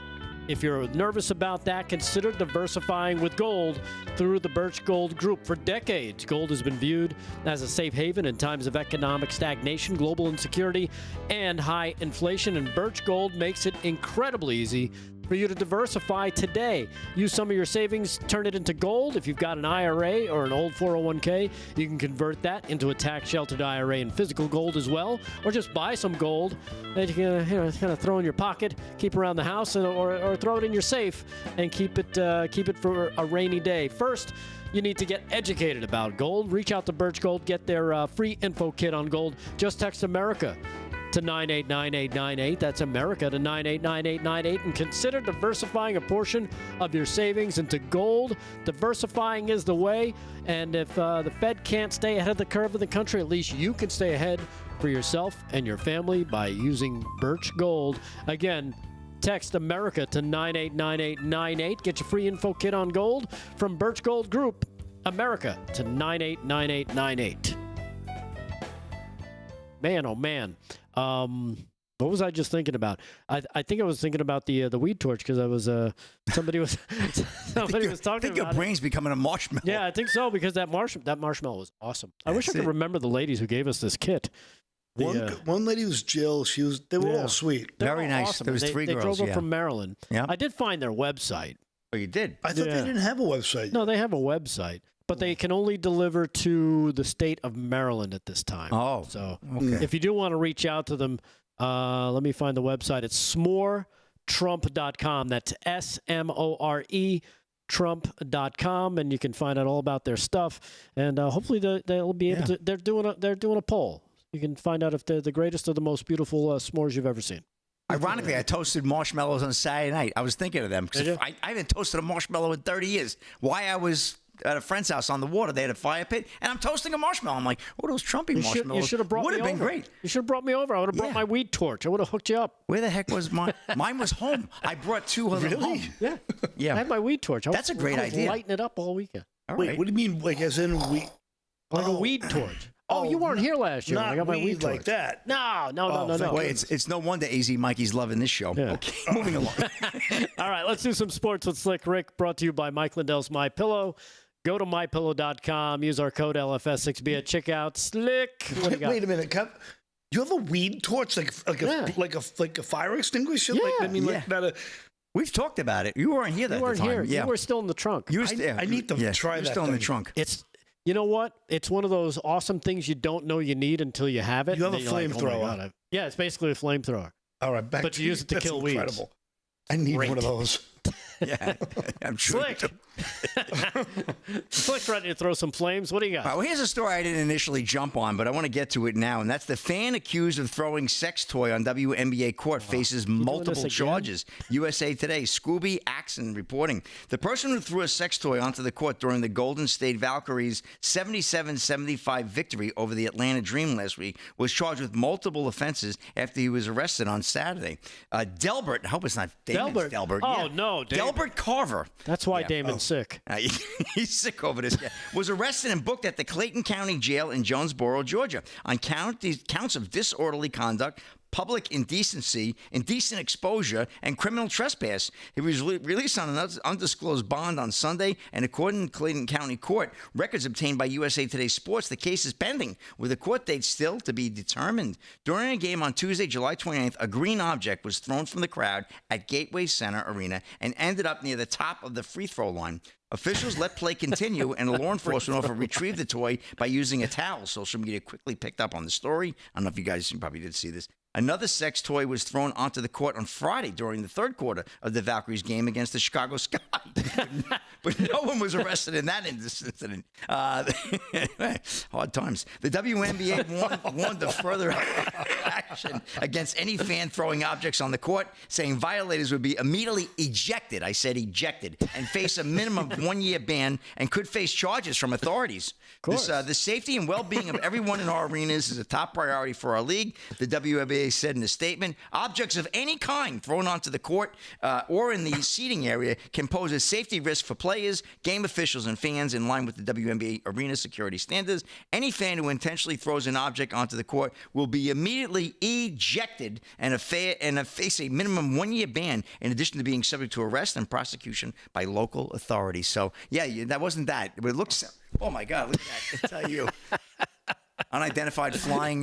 if you're nervous about that, consider diversifying with gold through the Birch Gold Group. For decades, gold has been viewed as a safe haven in times of economic stagnation, global insecurity, and high inflation. And Birch Gold makes it incredibly easy for you to diversify today. Use some of your savings, turn it into gold. If you've got an IRA or an old 401k, you can convert that into a tax-sheltered IRA and physical gold as well, or just buy some gold that you can kind of throw in your pocket, keep around the house, or throw it in your safe and keep it for a rainy day. First, you need to get educated about gold. Reach out to Birch Gold, get their free info kit on gold. Just text America to 989898. That's America to 989898. And consider diversifying a portion of your savings into gold. Diversifying is the way. And if the Fed can't stay ahead of the curve in the country, at least you can stay ahead for yourself and your family by using Birch Gold. Again, text America to 989898. Get your free info kit on gold from Birch Gold Group. America to 989898. Man, oh man. What was I just thinking about? I think I was thinking about the weed torch because I was somebody was talking about. I think your brain's becoming a marshmallow. Yeah, I think so, because that marshmallow was awesome. I wish I could remember the ladies who gave us this kit. One lady was Jill. They were all sweet. Very nice. Awesome. There was three they girls. They drove up from Maryland. Yeah. I did find their website. Oh, you did? I thought they didn't have a website. No, they have a website, but they can only deliver to the state of Maryland at this time. Oh, so okay. if you do want to reach out to them, let me find the website. It's smoretrump.com. That's SMORE. Trump.com, and you can find out all about their stuff. And hopefully they'll be able to. They're doing a poll. You can find out if they're the greatest or the most beautiful s'mores you've ever seen. Ironically, I toasted marshmallows on Saturday night. I was thinking of them because I haven't toasted a marshmallow in 30 years. Why I was at a friend's house on the water. They had a fire pit, and I'm toasting a marshmallow. I'm like, oh, those Trumpy marshmallows. You should have brought me over. Would have been great. You should have brought me over. I would have brought my weed torch. I would have hooked you up. Where the heck was mine? Mine was home. I brought 2 of them home. Yeah. Yeah. I had my weed torch. That's a great idea. Lighting it up all weekend. All Wait, right. what do you mean, like as in we? Like a weed torch. Oh, you weren't here last year. Not when I got my weed torch like that. No. Well, it's no wonder AZ Mikey's loving this show. Yeah. Okay, moving along. All right, let's do some sports with Slick Rick, brought to you by Mike Lindell's MyPillow. Go to mypillow.com. Use our code LFS6B at checkout. Slick. What do you got? Wait a minute. You have a weed torch, like a fire extinguisher? Yeah. We've talked about it. You weren't here that time. You weren't here. Yeah. You were still in the trunk. I need to try that. You're still in the trunk. You know what? It's one of those awesome things you don't know you need until you have it. You have a and then you're like, flamethrower. oh my God, yeah, it's basically a flamethrower. All right, but you use it to kill weeds. Incredible. I need one of those. Yeah, I'm sure. Slick. Slick's ready to throw some flames. What do you got? Well, here's a story I didn't initially jump on, but I want to get to it now. And that's the fan accused of throwing sex toy on WNBA court faces multiple charges. USA Today, Scooby Axon reporting. The person who threw a sex toy onto the court during the Golden State Valkyries' 77-75 victory over the Atlanta Dream last week was charged with multiple offenses after he was arrested on Saturday. Delbert, I hope it's not Damon Delbert. Oh, no, Damon. Delbert Carver. That's why Damon's sick. He's sick over this guy. Was arrested and booked at the Clayton County Jail in Jonesboro, Georgia, on counts of disorderly conduct, public indecency, indecent exposure, and criminal trespass. He was released on an undisclosed bond on Sunday, and according to Clayton County Court, records obtained by USA Today Sports, the case is pending, with a court date still to be determined. During a game on Tuesday, July 29th, a green object was thrown from the crowd at Gateway Center Arena and ended up near the top of the free throw line. Officials let play continue, and a law enforcement officer retrieved the toy by using a towel. Social media quickly picked up on the story. I don't know if you guys probably did see this. Another sex toy was thrown onto the court on Friday during the third quarter of the Valkyries game against the Chicago Sky. But no one was arrested in that incident. Hard times. The WNBA warned of further action against any fan throwing objects on the court, saying violators would be immediately ejected. I said ejected, and face a minimum 1-year ban and could face charges from authorities. The safety and well-being of everyone in our arenas is a top priority for our league. The WNBA said in a statement, objects of any kind thrown onto the court or in the seating area can pose a safety risk for players, game officials, and fans in line with the WNBA arena security standards. Any fan who intentionally throws an object onto the court will be immediately ejected and face a minimum 1-year ban, in addition to being subject to arrest and prosecution by local authorities. So, yeah, that wasn't that. But it looks, oh, my God, look at that. I tell you. Unidentified flying,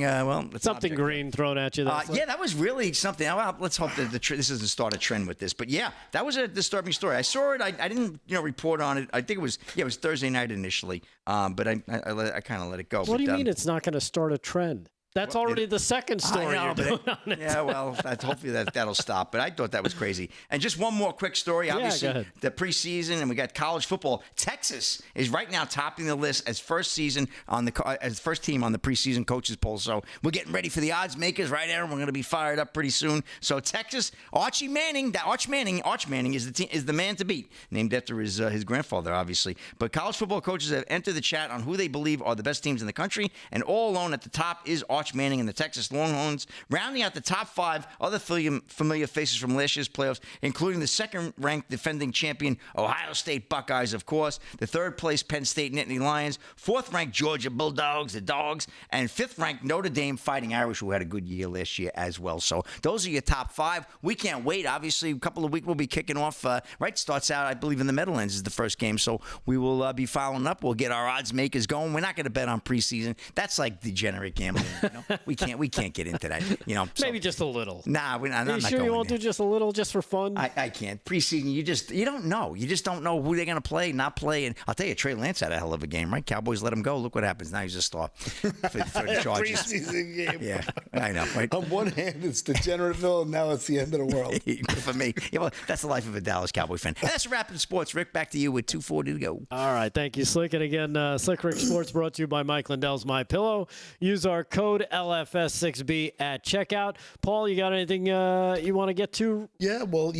something green thrown at you. Yeah, that was really something. Well, let's hope that this doesn't start a trend with this. But yeah, that was a disturbing story. I saw it. I didn't, report on it. I think it was Thursday night initially. But I kind of let it go. What do you mean it's not going to start a trend? That's already the second story you're doing on it. Yeah, well, hopefully that'll stop. But I thought that was crazy. And just one more quick story. Obviously, the preseason, and we got college football. Texas is right now topping the list as first team on the preseason coaches poll. So we're getting ready for the odds makers, right, Aaron? We're going to be fired up pretty soon. So Texas, Arch Manning is the man to beat, named after his grandfather, obviously. But college football coaches have entered the chat on who they believe are the best teams in the country, and all alone at the top is Arch Manning and the Texas Longhorns. Rounding out the top 5 other familiar faces from last year's playoffs, including the second-ranked defending champion Ohio State Buckeyes, of course, the third-place Penn State Nittany Lions, fourth-ranked Georgia Bulldogs, the Dogs, and fifth-ranked Notre Dame Fighting Irish, who had a good year last year as well. So those are your top 5. We can't wait. Obviously, a couple of weeks we'll be kicking off. Starts out, I believe, in the Meadowlands is the first game. So we will be following up. We'll get our odds makers going. We're not going to bet on preseason. That's like degenerate gambling. We can't get into that. Maybe just a little. Nah, I'm not sure going you won't there. do just a little, just for fun? I can't. Preseason, you don't know. You just don't know who they're going to play, not play. And I'll tell you, Trey Lance had a hell of a game, right? Cowboys let him go. Look what happens. Now he's a star for the Chargers. Preseason game. Yeah, I know. Right? On one hand, it's Degeneratville, and now it's the end of the world. For me. Yeah, well, that's the life of a Dallas Cowboy fan. That's Rapid Sports. Rick, back to you with 2:40 to go. All right. Thank you, Slick. And again, Slick Rick Sports brought to you by Mike Lindell's MyPillow. Use our code LFS6B at checkout. Paul, you got anything you want to get to? Yeah, well,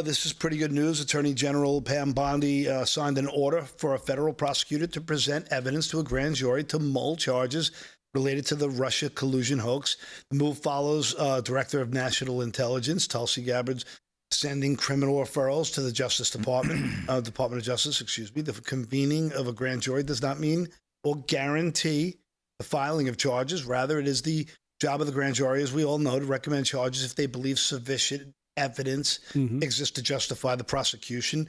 this is pretty good news. Attorney General Pam Bondi signed an order for a federal prosecutor to present evidence to a grand jury to mull charges related to the Russia collusion hoax. The move follows Director of National Intelligence, Tulsi Gabbard's sending criminal referrals to the Justice Department, Department of Justice, The convening of a grand jury does not mean or guarantee the filing of charges. Rather, it is the job of the grand jury, as we all know, to recommend charges if they believe sufficient evidence exists to justify the prosecution.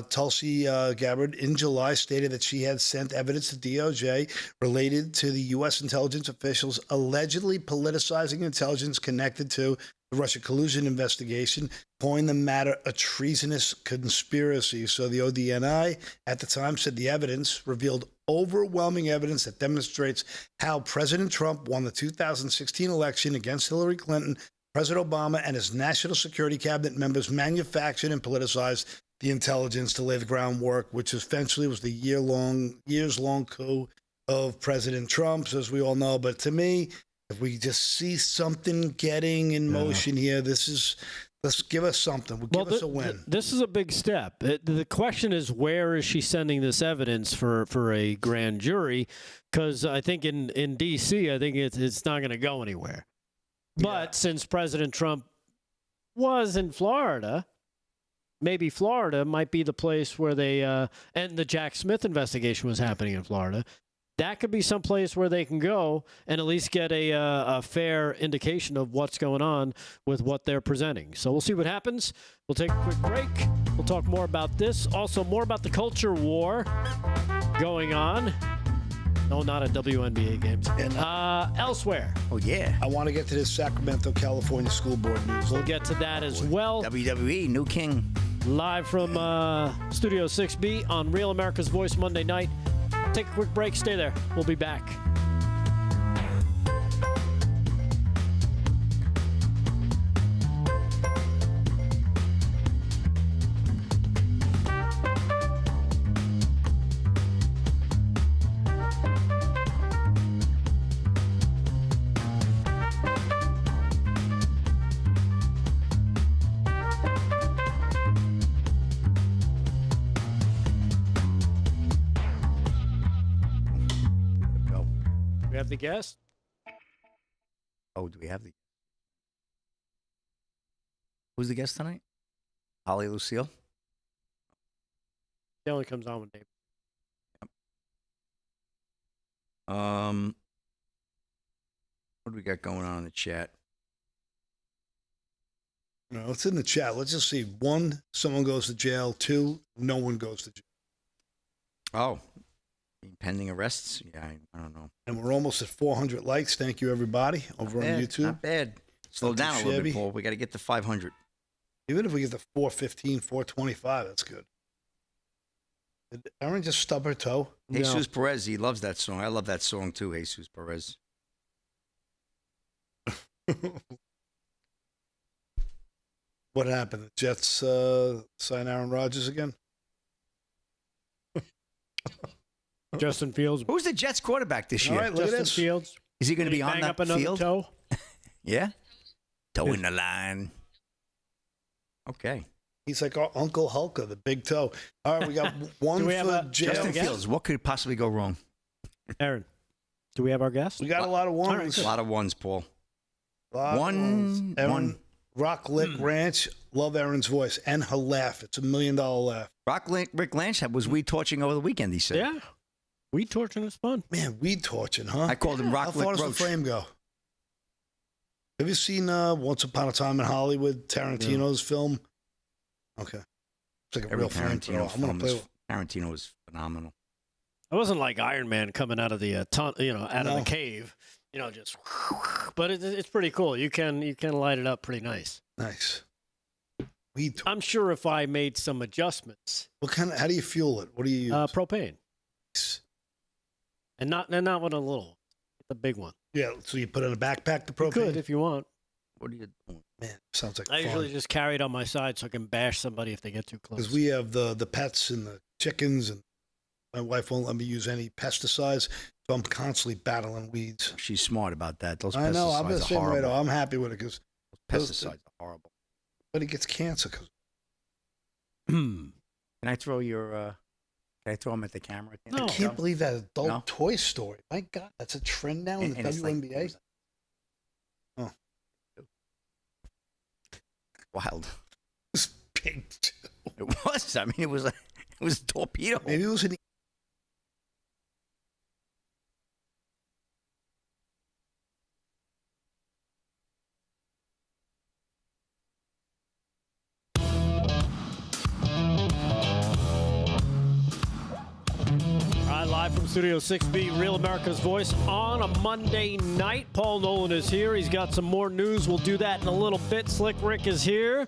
Tulsi Gabbard in July stated that she had sent evidence to DOJ related to the U.S. intelligence officials allegedly politicizing intelligence connected to the Russia collusion investigation, calling the matter a treasonous conspiracy. So the ODNI at the time said the evidence revealed overwhelming evidence that demonstrates how President Trump won the 2016 election against Hillary Clinton. President Obama and his national security cabinet members manufactured and politicized the intelligence to lay the groundwork, which essentially was the years-long coup of President Trump's, as we all know. But to me, if we just see something getting in motion here, let's give us something. Give us a win. This is a big step. The question is, where is she sending this evidence for a grand jury? Because I think in D.C., I think it's not going to go anywhere. But since President Trump was in Florida, maybe Florida might be the place where they and the Jack Smith investigation was happening in Florida. That could be some place where they can go and at least get a fair indication of what's going on with what they're presenting. So we'll see what happens. We'll take a quick break. We'll talk more about this. Also, more about the culture war going on. No, not at WNBA games. Elsewhere. Oh, yeah. I want to get to this Sacramento, California school board news. We'll get to that as well. WWE, new king. Live from Studio 6B on Real America's Voice Monday night. Take a quick break. Stay there. We'll be back. The guest? Oh, do we have the? Who's the guest tonight? Holly Lucille. She only comes on with Damon. What do we got going on in the chat? No, it's in the chat. Let's just see. 1, someone goes to jail. 2, no one goes to jail. Oh. Pending arrests? Yeah, I don't know. And we're almost at 400 likes. Thank you, everybody, over on YouTube. Not bad. Slow down a little bit, Paul. We got to get to 500. Even if we get to 415, 425, that's good. Did Aaron just stub her toe? Jesus Perez, he loves that song. I love that song too, Jesus Perez. What happened? The Jets sign Aaron Rodgers again? Justin Fields. Who's the Jets quarterback this year? All right, look Justin at this. Fields. Is he going to be on that field? Toe? Yeah? Toe in the line. Okay. He's like our Uncle Hulka, the big toe. All right, we got one for jail. Justin Fields, what could possibly go wrong? Aaron, do we have our guest? We got a lot of ones. A lot of ones, Paul. Aaron, Rock Lick Ranch. Love Aaron's voice and her laugh. It's $1 million laugh. Rick Lanch was weed torching over the weekend, he said. Yeah. Weed torching is fun. Man, weed torching, huh? I called him Rock Lick How far Roach. does the frame go? Have you seen Once Upon a Time in Hollywood, Tarantino's film? Okay. It's like a real Tarantino film. I'm gonna play. Tarantino was phenomenal. It wasn't like Iron Man coming out of the out of the cave. just. But it's pretty cool. You can light it up pretty nice. Nice. I'm sure if I made some adjustments. How do you fuel it? What do you use? Propane. And not with a little, the big one. Yeah, so you put in a backpack the propane? You could if you want. What are you doing? Man, sounds like I fun. usually just carry it on my side so I can bash somebody if they get too close. Because we have the pets and the chickens, and my wife won't let me use any pesticides, so I'm constantly battling weeds. She's smart about that. Those I know, I'm the pesticides are same way. horrible. I'm happy with it because Pesticides are horrible. But he gets cancer. Can I throw your? Can I throw them at the camera? I can't believe that adult toy story. My God, that's a trend now in the WNBA. Oh, wild. It was big too. It was. I mean, it was a torpedo. Maybe it was an. Live from Studio 6B, Real America's Voice on a Monday night. Paul Nolan is here. He's got some more news. We'll do that in a little bit. Slick Rick is here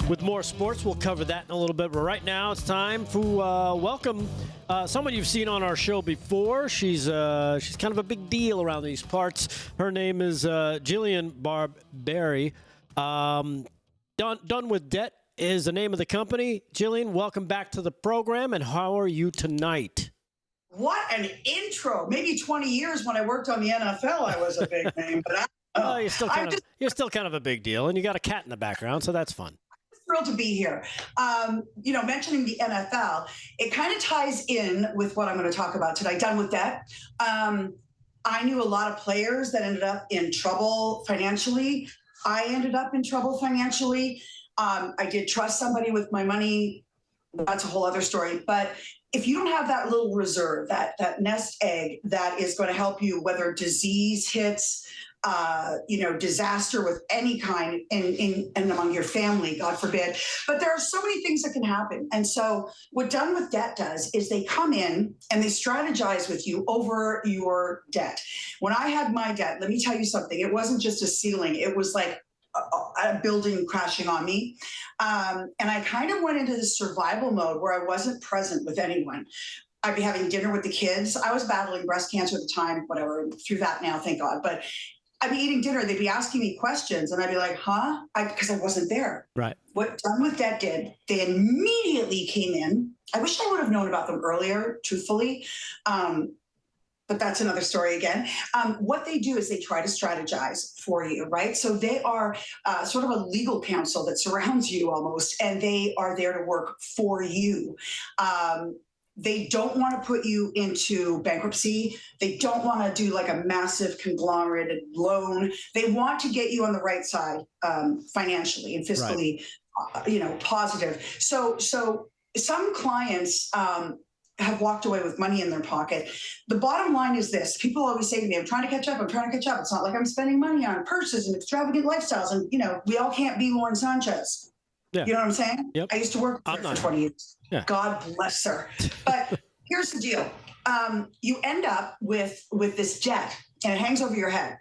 with more sports. We'll cover that in a little bit. But right now, it's time to welcome someone you've seen on our show before. She's kind of a big deal around these parts. Her name is Jillian Barberry. Done with Debt is the name of the company. Jillian, welcome back to the program. And how are you tonight? What an intro. Maybe 20 years when I worked on the NFL, I was a big name, but you're still kind of a big deal, and you got a cat in the background, so that's fun. Thrilled to be here. Mentioning the NFL, it kind of ties in with what I'm going to talk about today. Done with Debt. I knew a lot of players that ended up in trouble financially. I ended up in trouble financially. I did trust somebody with my money. That's a whole other story. But if you don't have that little reserve, that nest egg that is going to help you, whether disease hits, disaster with any kind in among your family, God forbid. But there are so many things that can happen. And so what Done with Debt does is they come in and they strategize with you over your debt. When I had my debt, let me tell you something. It wasn't just a ceiling. It was like a building crashing on me. And I kind of went into this survival mode where I wasn't present with anyone. I'd be having dinner with the kids. I was battling breast cancer at the time, whatever, through that now, thank God. But I'd be eating dinner. They'd be asking me questions and I'd be like, huh? Because I wasn't there. Right. What Done with Debt did, they immediately came in. I wish I would have known about them earlier, truthfully. But that's another story again. What they do is they try to strategize for you, right? So they are sort of a legal counsel that surrounds you almost, and they are there to work for you. They don't want to put you into bankruptcy. They don't want to do like a massive conglomerated loan. They want to get you on the right side financially and fiscally, positive. So some clients have walked away with money in their pocket. The bottom line is this. People always say to me, I'm trying to catch up. It's not like I'm spending money on purses and extravagant lifestyles. And, we all can't be Lauren Sanchez. Yeah. You know what I'm saying? Yep. I used to work for 20 years. Yeah. God bless her. But here's the deal. You end up with this debt and it hangs over your head.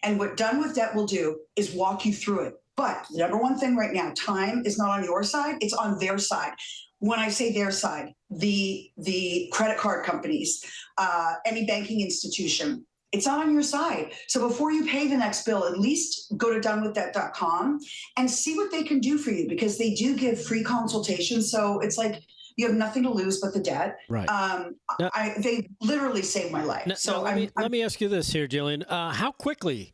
And what Done with Debt will do is walk you through it. But the number one thing right now, time is not on your side. It's on their side. When I say their side, the credit card companies, any banking institution, it's not on your side. So before you pay the next bill, at least go to donewithdebt.com and see what they can do for you, because they do give free consultations. So it's like you have nothing to lose but the debt. Right. They literally saved my life. Let me ask you this here, Jillian. How quickly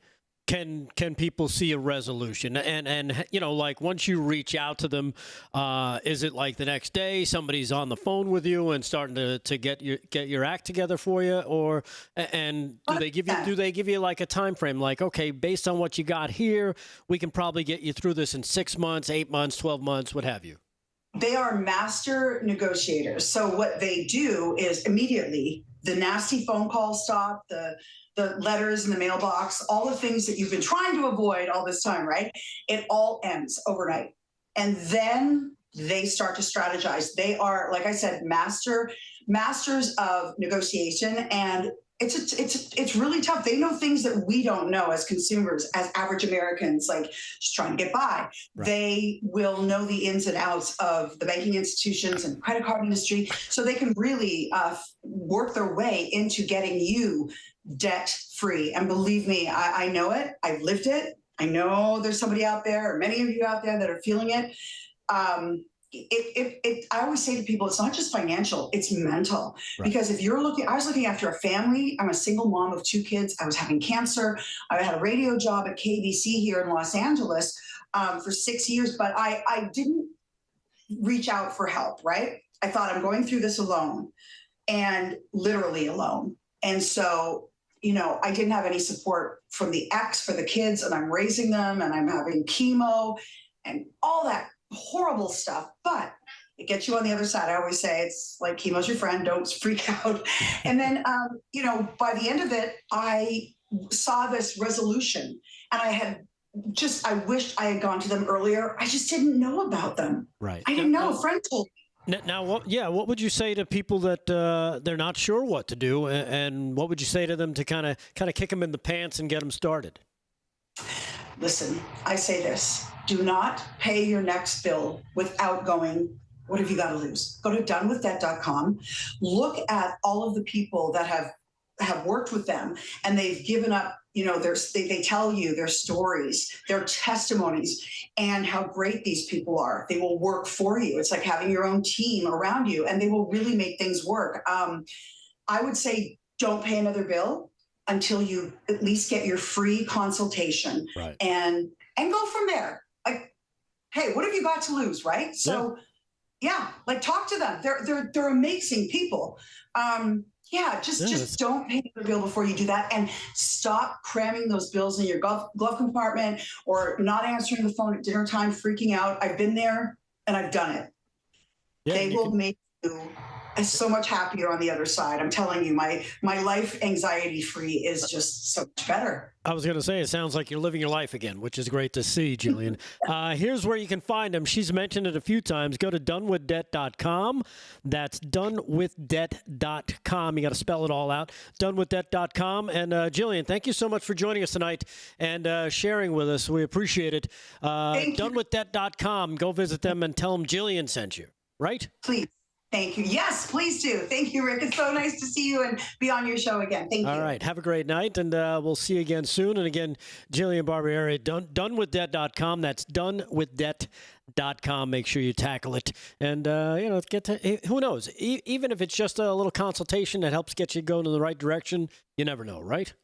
can people see a resolution? And like once you reach out to them, is it like the next day somebody's on the phone with you and starting to get your act together for you, or do they give you like a time frame, like, okay, based on what you got here, we can probably get you through this in 6 months, 8 months, 12 months, what have you? They are master negotiators. So what they do is immediately the nasty phone calls stop, the letters in the mailbox, all the things that you've been trying to avoid all this time, right? It all ends overnight. And then they start to strategize. They are, like I said, masters of negotiation. And it's really tough. They know things that we don't know as consumers, as average Americans, like just trying to get by. Right. They will know the ins and outs of the banking institutions and credit card industry, so they can really work their way into getting you debt free. And believe me, I know it. I've lived it. I know there's somebody out there, or many of you out there, that are feeling it. I always say to people, it's not just financial, it's mental. Right. Because if you're I was looking after a family. I'm a single mom of 2 kids. I was having cancer. I had a radio job at KBC here in Los Angeles for 6 years, but I didn't reach out for help, right? I thought, I'm going through this alone, and literally alone. And so, I didn't have any support from the ex for the kids, and I'm raising them, and I'm having chemo and all that horrible stuff, but it gets you on the other side. I always say it's like chemo's your friend, don't freak out. And then, by the end of it, I saw this resolution, and I wished I had gone to them earlier. I just didn't know about them. Right. I didn't know. A friend told me. Now, what would you say to people that they're not sure what to do, and what would you say to them to kind of kick them in the pants and get them started? Listen, I say this. Do not pay your next bill without going, what have you got to lose? Go to donewithdebt.com. Look at all of the people that have worked with them, and they've given up, they tell you their stories, their testimonies, and how great these people are. They will work for you. It's like having your own team around you, and they will really make things work. I would say don't pay another bill until you at least get your free consultation. Right. And go from there. Like, hey, what have you got to lose, right? So, talk to them. They're amazing people. Just don't pay the bill before you do that, and stop cramming those bills in your glove compartment, or not answering the phone at dinner time, freaking out. I've been there and I've done it. Yeah, they will make you so much happier on the other side. I'm telling you, my life anxiety free is just so much better. I was going to say, it sounds like you're living your life again, which is great to see, Jillian. Here's where you can find them. She's mentioned it a few times. Go to donewithdebt.com. That's donewithdebt.com. You got to spell it all out. Donewithdebt.com. And Jillian, thank you so much for joining us tonight and sharing with us. We appreciate it. Donewithdebt.com. Go visit them and tell them Jillian sent you, right? Please. Thank you. Yes, please do. Thank you, Rick. It's so nice to see you and be on your show again. Thank you. All right. Have a great night, and we'll see you again soon. And again, Jillian Barbieri, donewithdebt.com. That's donewithdebt.com. Make sure you tackle it. And, get to, who knows? Even if it's just a little consultation that helps get you going in the right direction, you never know, right?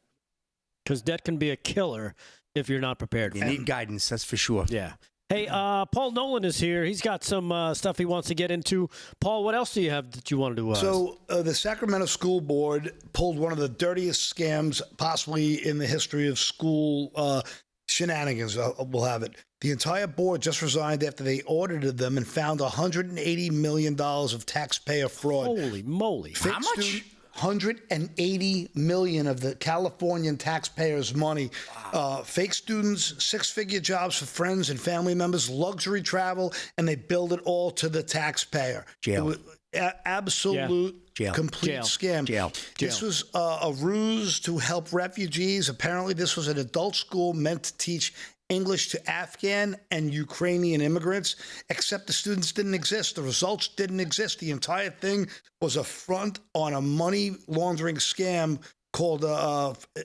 Because debt can be a killer if you're not prepared for it. You need guidance, that's for sure. Yeah. Hey, Paul Nolan is here. He's got some stuff he wants to get into. Paul, what else do you have that you wanted to So the Sacramento School Board pulled one of the dirtiest scams possibly in the history of school shenanigans, we'll have it. The entire board just resigned after they audited them and found $180 million of taxpayer fraud. Holy moly. How much? $180 million of the Californian taxpayers' money. Wow. Fake students, 6-figure jobs for friends and family members, luxury travel, and they billed it all to the taxpayer. Jail. Absolute, complete scam. Jail. This was a ruse to help refugees. Apparently, this was an adult school meant to teach English to Afghan and Ukrainian immigrants, except the students didn't exist. The results didn't exist. The entire thing was a front on a money laundering scam called,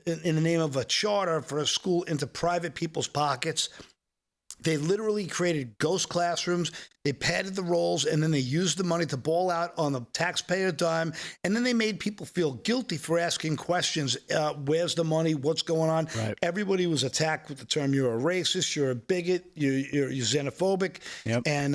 in the name of a charter for a school, into private people's pockets. They literally created ghost classrooms. They padded the rolls, and then they used the money to ball out on the taxpayer dime. And then they made people feel guilty for asking questions. Where's the money? What's going on? Right. Everybody was attacked with the term, you're a racist, you're a bigot, you're xenophobic. Yep. And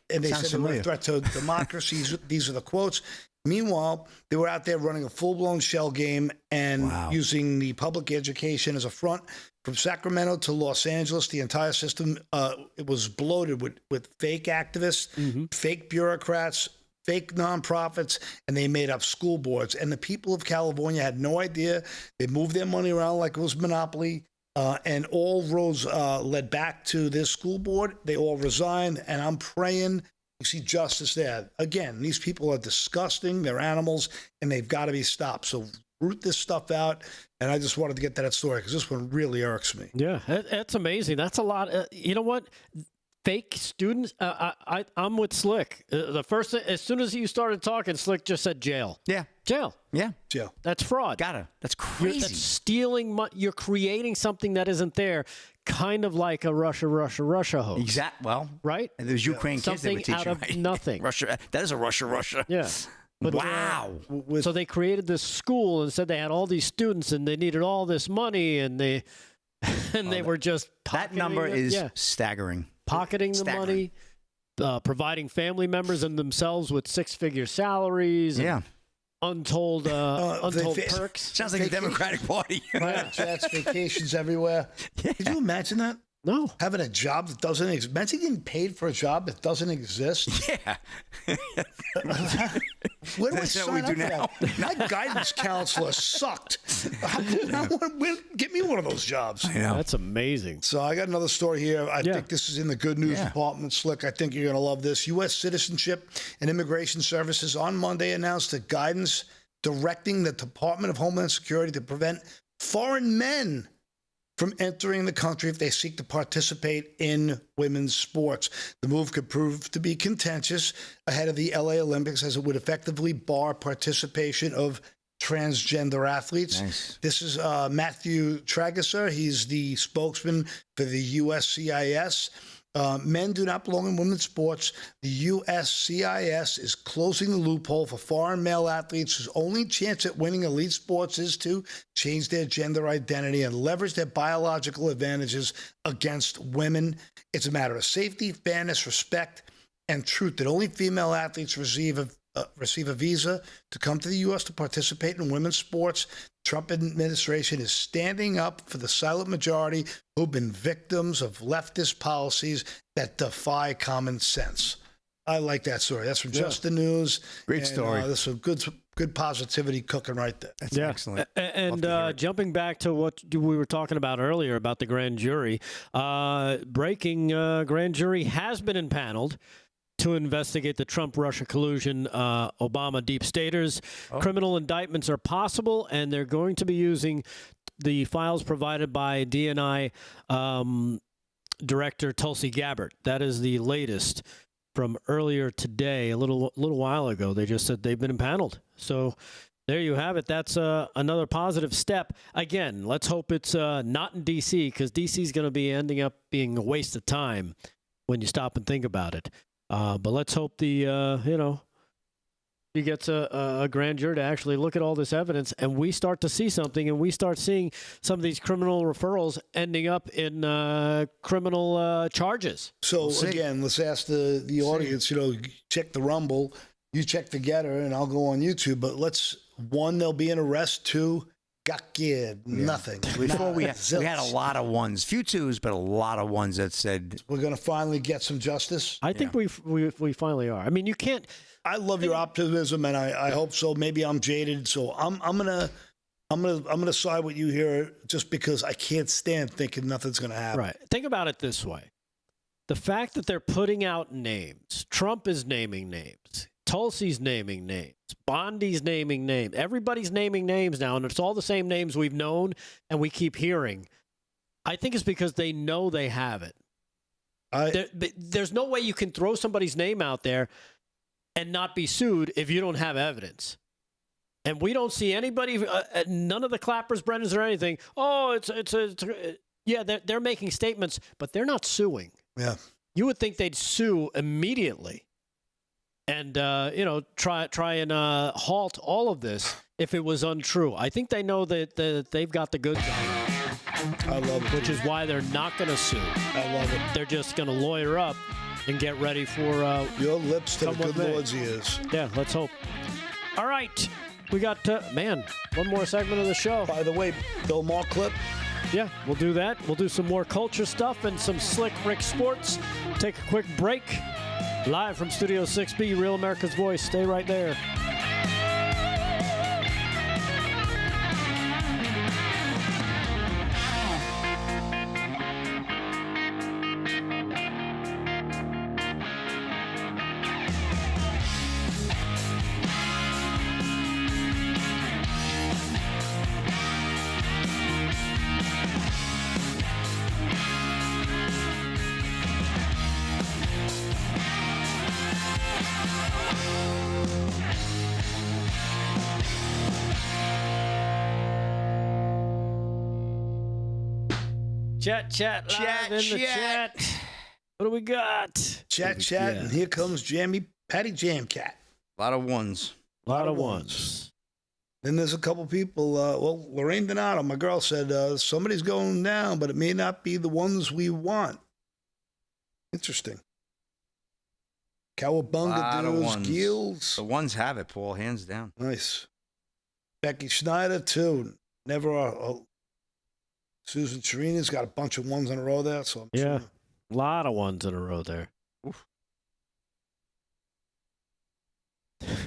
they said they were a threat to democracy. These are the quotes. Meanwhile, they were out there running a full-blown shell game and using the public education as a front. From Sacramento to Los Angeles, the entire system, it was bloated with fake activists, fake bureaucrats, fake nonprofits, and they made up school boards. And the people of California had no idea. They moved their money around like it was Monopoly, and all roads led back to this school board. They all resigned, and I'm praying you see justice there. Again, these people are disgusting. They're animals, and they've got to be stopped. So root this stuff out. And I just wanted to get to that story because this one really irks me. Yeah, that's amazing. That's a lot. You know what? Fake students. I'm with Slick. As soon as you started talking, Slick just said jail. Yeah. Jail. Yeah. Jail. That's fraud. That's crazy. That's stealing money. You're creating something that isn't there, kind of like a Russia hoax. Exactly. Well, right? And there's Ukraine kids they were teaching, out of right? nothing. Russia. That is a Russia. Yeah. But, wow. So they created this school and said they had all these students and they needed all this money and they were just that number it. is staggering. Pocketing the money, providing family members and themselves with six-figure salaries. And untold perks. Sounds like the Democratic Party. Jets, vacations everywhere. Yeah. Could you imagine that? No. Having a job that doesn't exist. Imagine getting paid for a job that doesn't exist. Yeah. Where do I That's sign what we up do for now. that? My guidance counselor sucked. Get me one of those jobs. I know. That's amazing. So I got another story here. I think this is in the good news department, Slick. I think you're going to love this. U.S. Citizenship and Immigration Services on Monday announced that guidance directing the Department of Homeland Security to prevent foreign men from entering the country if they seek to participate in women's sports. The move could prove to be contentious ahead of the LA Olympics, as it would effectively bar participation of transgender athletes. Nice. This is Matthew Tragesser. He's the spokesman for the USCIS. Men do not belong in women's sports. The USCIS is closing the loophole for foreign male athletes whose only chance at winning elite sports is to change their gender identity and leverage their biological advantages against women. It's a matter of safety, fairness, respect, and truth that only female athletes receive a visa to come to the U.S. to participate in women's sports. Trump administration is standing up for the silent majority who've been victims of leftist policies that defy common sense. I like that story. That's from Just the News. Great story. There's some good positivity cooking right there. That's excellent. And jumping back to what we were talking about earlier about the grand jury, breaking grand jury has been impaneled to investigate the Trump-Russia collusion, Obama deep staters. Criminal indictments are possible, and they're going to be using the files provided by DNI Director Tulsi Gabbard. That is the latest from earlier today, a little while ago. They just said they've been impaneled. So there you have it. That's another positive step. Again, let's hope it's not in D.C., because D.C. is going to be ending up being a waste of time when you stop and think about it. But let's hope he gets a grand jury to actually look at all this evidence, and we start to see something, and we start seeing some of these criminal referrals ending up in criminal charges. So again, let's ask the audience. Check the Rumble, you check the Getter, and I'll go on YouTube. But there'll be an arrest. 2, got kid, nothing. Before we had a lot of ones, few twos, but a lot of ones that said we're going to finally get some justice. I think we finally are. I mean, you can't. I love your optimism, and I hope so. Maybe I'm jaded, so I'm gonna side with you here, just because I can't stand thinking nothing's going to happen. Right. Think about it this way: the fact that they're putting out names, Trump is naming names, Tulsi's naming names, Bondi's naming names. Everybody's naming names now, and it's all the same names we've known and we keep hearing. I think it's because they know they have it. There's no way you can throw somebody's name out there and not be sued if you don't have evidence. And we don't see anybody, none of the clappers, Brennans, or anything. Oh, they're making statements, but they're not suing. Yeah. You would think they'd sue immediately. And, try and halt all of this if it was untrue. I think they know that they've got the goods on it. I love it. Which is why they're not going to sue. I love it. They're just going to lawyer up and get ready for... your lips to the good Lord's ears. Yeah, let's hope. All right. We got, one more segment of the show. By the way, Bill Maher clip. Yeah, we'll do that. We'll do some more culture stuff and some Slick Rick sports. Take a quick break. Live from Studio 6B, Real America's Voice. Stay right there. Chat live in the chat. What do we got? Chat, and here comes Patty Jam Cat. A lot of ones. Then there's a couple people. Lorraine Donato, my girl, said somebody's going down, but it may not be the ones we want. Interesting. Cowabunga dudes, Gills. The ones have it, Paul, hands down. Nice. Becky Schneider, too. Never. Susan Cherina's got a bunch of ones in a row there. So a lot of ones in a row there. Oof.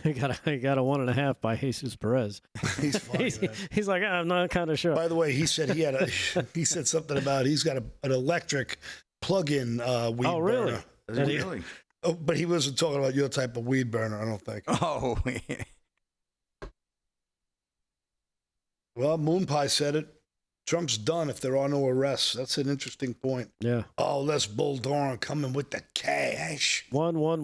I got a 1.5 by Jesus Perez. He's funny, he's like, I'm not kind of sure. By the way, he said he said something about he's got an electric plug-in weed Oh, really? burner. Does he really? Oh, but he wasn't talking about your type of weed burner, I don't think. Oh, Well, Moon Pie said it. Trump's done if there are no arrests. That's an interesting point. Yeah. Oh, Les Bulldoran coming with the cash. One. All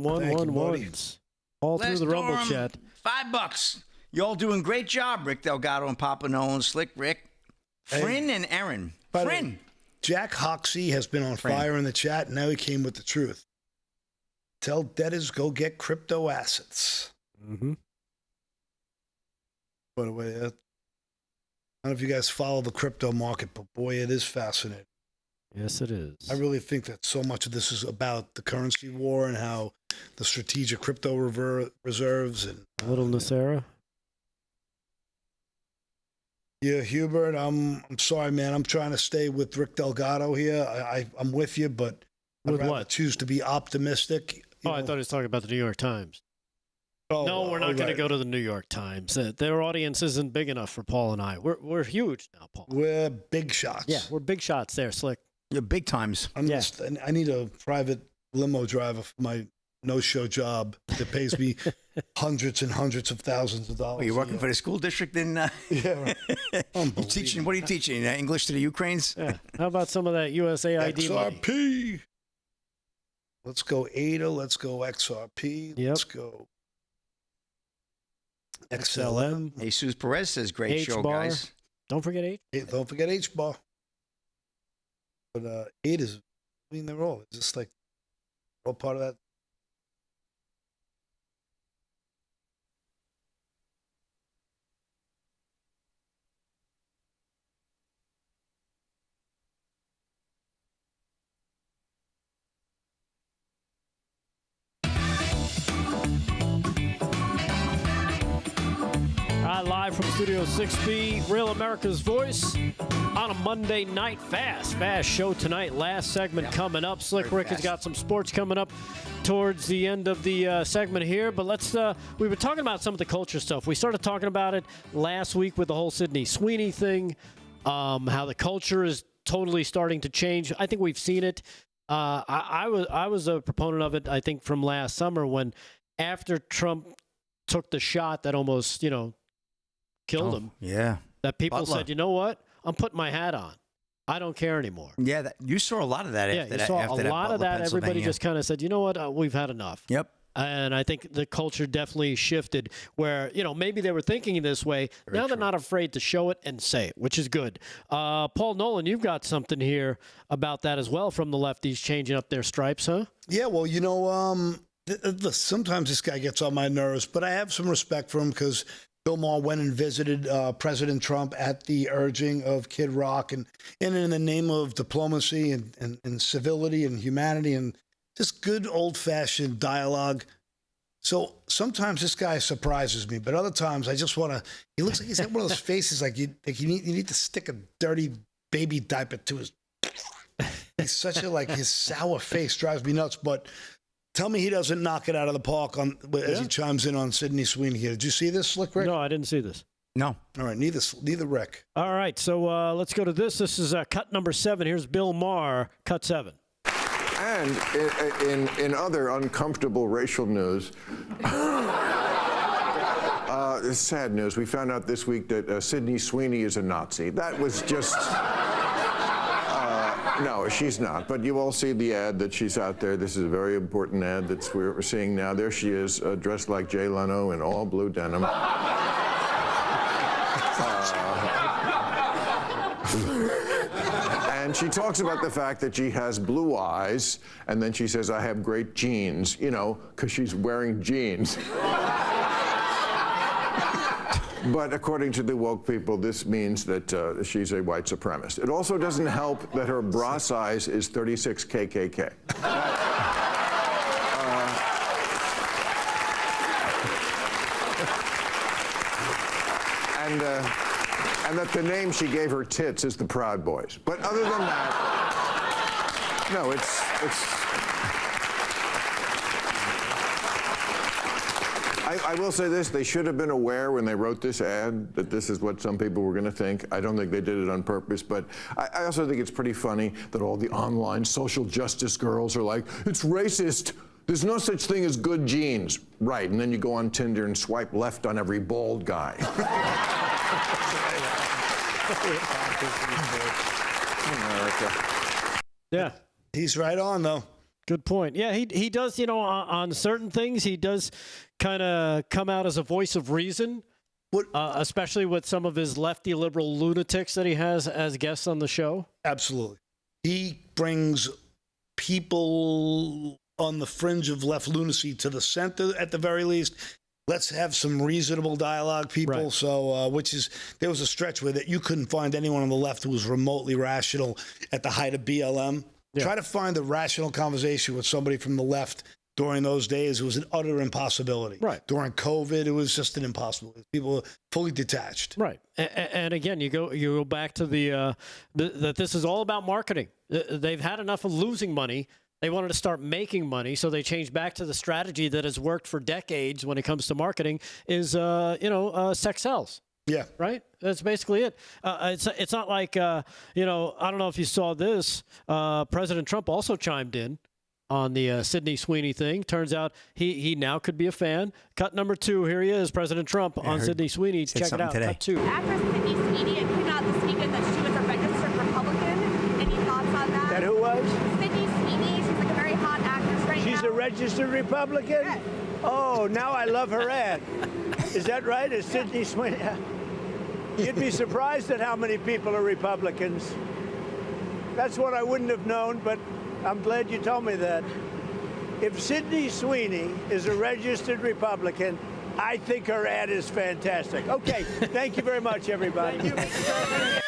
through the Rumble chat. $5. You all doing great job, Rick Delgado and Papa Nolan, Slick Rick, Fryn and Aaron. Fryn. Jack Hoxie has been on fire in the chat, and now he came with the truth. Tell debtors go get crypto assets. Mm-hmm. By the way, I don't know if you guys follow the crypto market, but boy, it is fascinating. Yes, it is. I really think that so much of this is about the currency war and how the strategic crypto reserves and Little Nasera. Yeah, Hubert, I'm sorry, man. I'm trying to stay with Rick Delgado here. I'm with you, but With I'd rather what? choose to be optimistic. Oh, I thought he was talking about the New York Times. Oh, no, we're not going to right. go to the New York Times. Their audience isn't big enough for Paul and I. We're huge now, Paul. We're big shots. Yeah, we're big shots there, Slick. You're big times. I need a private limo driver for my no-show job that pays me hundreds and hundreds of thousands of dollars. Oh, you're working for the school district in? Yeah, right. You're teaching. What are you teaching? English to the Ukrainians? Yeah. How about some of that USAID money? XRP. Let's go ADA. Let's go XRP. Yep. Let's go XLM. Jesus Perez says, great show, H-bar. guys. Don't forget H. Don't forget H-bar. But ADA's, they're all just like all part of that. Live from Studio 6B, Real America's Voice on a Monday night. Fast show tonight. Last segment coming up. Slick Rick has got some sports coming up towards the end of the segment here. But let's, we were talking about some of the culture stuff. We started talking about it last week with the whole Sydney Sweeney thing, how the culture is totally starting to change. I think we've seen it. I was a proponent of it, I think, from last summer when after Trump took the shot that almost, killed him. Yeah. That people said, you know what? I'm putting my hat on. I don't care anymore. Yeah, you saw a lot of that. Yeah, after you that, saw after a lot Butler, of that. Everybody Pennsylvania. just kind of said, you know what? We've had enough. Yep. And I think the culture definitely shifted where, maybe they were thinking this way. Now they're not afraid to show it and say it, which is good. Paul Nolan, you've got something here about that as well from the lefties changing up their stripes, huh? Yeah, well, sometimes this guy gets on my nerves, but I have some respect for him because Bill Maher went and visited President Trump at the urging of Kid Rock and in the name of diplomacy and civility and humanity and just good old-fashioned dialogue. So sometimes this guy surprises me, but other times I just want to – he looks like he's got one of those faces like you need to stick a dirty baby diaper to his – he's such his sour face drives me nuts, but – tell me he doesn't knock it out of the park as he chimes in on Sydney Sweeney here. Did you see this, Slick Rick? No, I didn't see this. No. All right, neither Rick. All right, so let's go to this. This is cut number 7. Here's Bill Maher, cut 7. And in other uncomfortable racial news, sad news, we found out this week that Sydney Sweeney is a Nazi. That was just... No, she's not. But you all see the ad that she's out there. This is a very important ad that we're seeing now. There she is, dressed like Jay Leno in all blue denim. And she talks about the fact that she has blue eyes, and then she says, I have great genes, because she's wearing jeans. But according to the woke people, this means that she's a white supremacist. It also doesn't help that her bra size is 36 KKK. And that the name she gave her tits is the Proud Boys. But other than that, no, it's. I will say this, they should have been aware when they wrote this ad that this is what some people were going to think. I don't think they did it on purpose, but I also think it's pretty funny that all the online social justice girls are like, it's racist. There's no such thing as good genes. Right, and then you go on Tinder and swipe left on every bald guy. America. Yeah. He's right on, though. Good point. Yeah, he does, on certain things, he does kind of come out as a voice of reason, especially with some of his lefty liberal lunatics that he has as guests on the show. Absolutely. He brings people on the fringe of left lunacy to the center, at the very least. Let's have some reasonable dialogue, people. Right. So, there was a stretch with it. You couldn't find anyone on the left who was remotely rational at the height of BLM. Yeah. Try to find a rational conversation with somebody from the left during those days. It was an utter impossibility. Right. During COVID, it was just an impossibility. People were fully detached. Right. And again, you go back to that this is all about marketing. They've had enough of losing money. They wanted to start making money, so they changed back to the strategy that has worked for decades when it comes to marketing is, sex sells. Yeah. Right? That's basically it. It's not like, I don't know if you saw this. President Trump also chimed in on the Sydney Sweeney thing. Turns out he now could be a fan. Cut number 2. Here he is, President Trump on Sydney Sweeney. Check it out. Today. Cut 2. Actress Sydney Sweeney had come out this weekend that she was a registered Republican. Any thoughts on that? That who was? Sydney Sweeney. She's like a very hot actress right now. She's a registered Republican? Yes. Oh, now I love her ad. Is that right? Is Sydney Sweeney? You'd be surprised at how many people are Republicans. That's what I wouldn't have known, but I'm glad you told me that. If Sydney Sweeney is a registered Republican, I think her ad is fantastic. Okay, thank you very much, everybody. Thank you.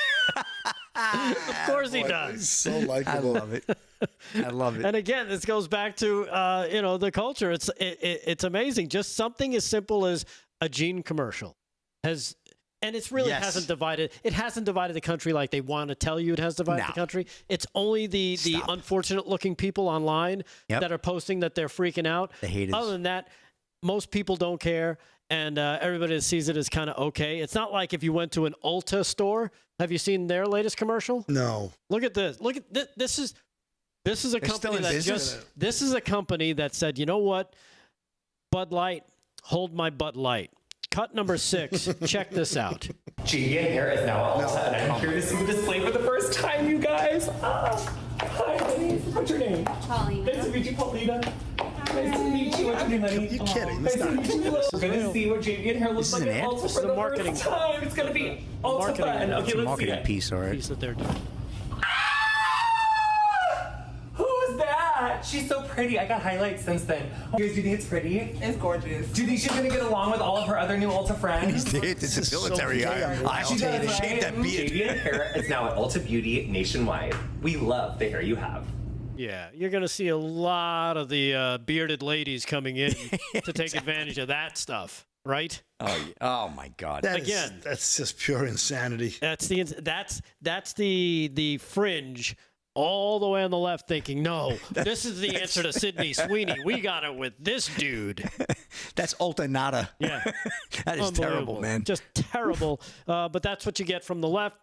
Of course he does. So likable. I love it. I love it. And again, this goes back to the culture. It's amazing. Just something as simple as a Gene commercial and it's really hasn't divided. It hasn't divided the country like they want to tell you it has divided the country. It's only the unfortunate looking people online that are posting that they're freaking out. The haters. Other than that, most people don't care. And everybody sees it as kind of okay. It's not like if you went to an Ulta store. Have you seen their latest commercial? No. Look at this. Look at this. This is a company this is a company that said, you know what, Bud Light, hold my Bud Light. Cut number 6. Check this out. Julian here is now at Ulta, and I'm here to see the display for the first time, you guys. Hi, honey. What's your name? Paulina. Nice to meet you, Paulina. Nice to meet you. What's your name, honey? You're kidding. Nice to meet you. We're going to see what Julian here looks like at Ulta for the marketing first time. It's going to be Ulta fun. Okay, let's see it. Piece, all right. Piece that they're doing. She's so pretty. I got highlights since then. You guys, do you think it's pretty? It's gorgeous. Do you think she's going to get along with all of her other new Ulta friends? It's a military guy. She does, right? Shave that beard. Julian hair is now at Ulta Beauty nationwide. We love the hair you have. Yeah, you're going to see a lot of the bearded ladies coming in to take advantage of that stuff, right? Oh my God! That's just pure insanity. That's the fringe. All the way on the left thinking, no, this is the answer to Sydney Sweeney. We got it with this dude. That's Ulta Nada. Yeah. That is terrible, man. Just terrible. But that's what you get from the left.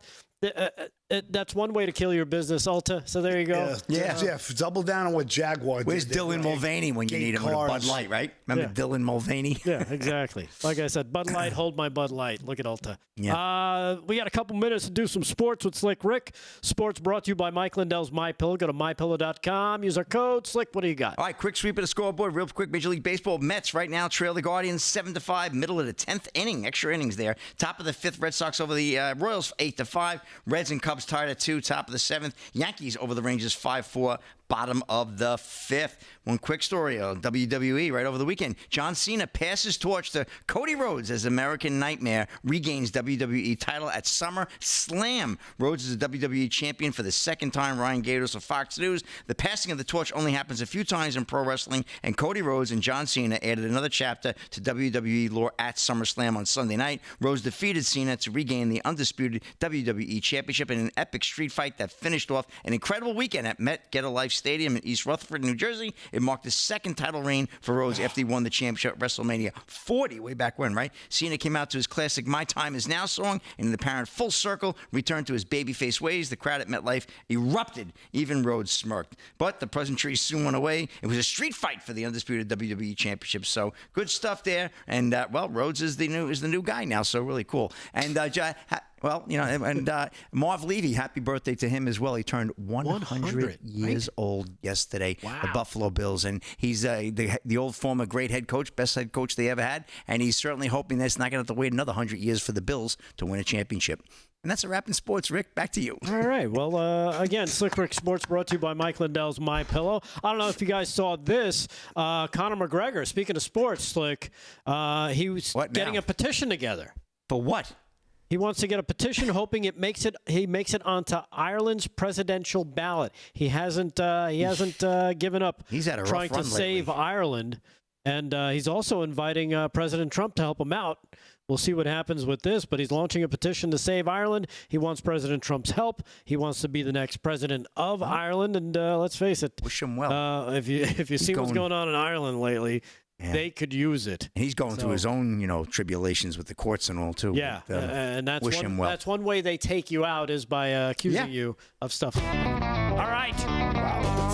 That's one way to kill your business, Ulta. So there you go. Yeah. Jeff, double down on what Jaguar did. Where's Dylan Mulvaney when you need him with a Bud Light, right? Remember Dylan Mulvaney? Yeah, exactly. Like I said, Bud Light, hold my Bud Light. Look at Ulta. Yeah. We got a couple minutes to do some sports with Slick Rick. Sports brought to you by Mike Lindell's MyPillow. Go to MyPillow.com. Use our code. Slick, what do you got? All right, quick sweep of the scoreboard. Real quick, Major League Baseball. Mets right now trail the Guardians 7-5. Middle of the 10th inning. Extra innings there. Top of the 5th. Red Sox over the Royals 8-5. Reds and Cubs tied at 2, top of the 7th. Yankees over the Rangers 5-4. Bottom of the 5th. One quick story on WWE right over the weekend. John Cena passes torch to Cody Rhodes as American Nightmare regains WWE title at SummerSlam. Rhodes is a WWE champion for the second time. Ryan Gaidos of Fox News. The passing of the torch only happens a few times in pro wrestling, and Cody Rhodes and John Cena added another chapter to WWE lore at SummerSlam on Sunday night. Rhodes defeated Cena to regain the undisputed WWE Championship in an epic street fight that finished off an incredible weekend at Met Get a Life Stadium in East Rutherford, New Jersey. It marked the second title reign for Rhodes after he won the championship at WrestleMania 40, way back when, right? Cena came out to his classic My Time Is Now song, and in the apparent full circle, returned to his babyface ways. The crowd at MetLife erupted. Even Rhodes smirked. But the pleasantry soon went away. It was a street fight for the undisputed WWE Championship. So good stuff there. And, well, Rhodes is the new guy now, so really cool. And, well, you know, and Marv Levy, happy birthday to him as well. He turned 100 years old yesterday. Wow. The Buffalo Bills, and he's the old former great head coach, best head coach they ever had, and he's certainly hoping that it's not going to have to wait another 100 years for the Bills to win a championship. And that's a wrap in sports. Rick, back to you. All right. Well, again, Slick Rick Sports brought to you by Mike Lindell's MyPillow. I don't know if you guys saw this. Conor McGregor, speaking of sports, Slick, he was getting a petition together. For what? He wants to get a petition, hoping he makes it onto Ireland's presidential ballot. He hasn't given up. He's had a rough trying run to save lately. Ireland, and he's also inviting President Trump to help him out. We'll see what happens with this, but he's launching a petition to save Ireland. He wants President Trump's help. He wants to be the next president of Ireland, and let's face it. Wish him well. If you see what's going on in Ireland lately, they could use it. And he's going through his own, tribulations with the courts and all, too. Yeah, But, and that's wish him well. That's one way they take you out is by accusing you of stuff. All right.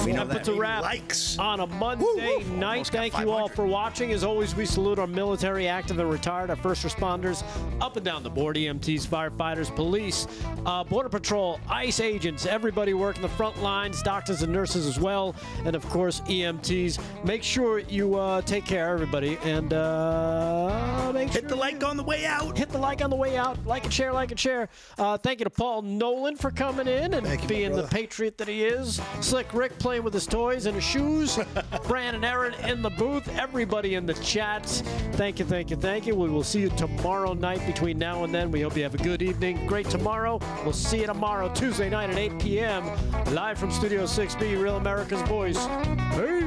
We know That puts a wrap on a Monday night. Thank you all for watching. As always, we salute our military, active and retired, our first responders up and down the board, EMTs, firefighters, police, Border Patrol, ICE agents, everybody working the front lines, doctors and nurses as well, and, of course, EMTs. Make sure you take care, everybody, and hit the like on the way out. Hit the like on the way out. Like and share, like and share. Thank you to Paul Nolan for coming in and being the patriot that he is. Slick Rick playing with his toys and his shoes. Fran and Aaron in the booth. Everybody in the chats. Thank you, thank you, thank you. We will see you tomorrow night. Between now and then, we hope you have a good evening. Great tomorrow. We'll see you tomorrow, Tuesday night at 8 p.m. Live from Studio 6B, Real America's Voice. Peace.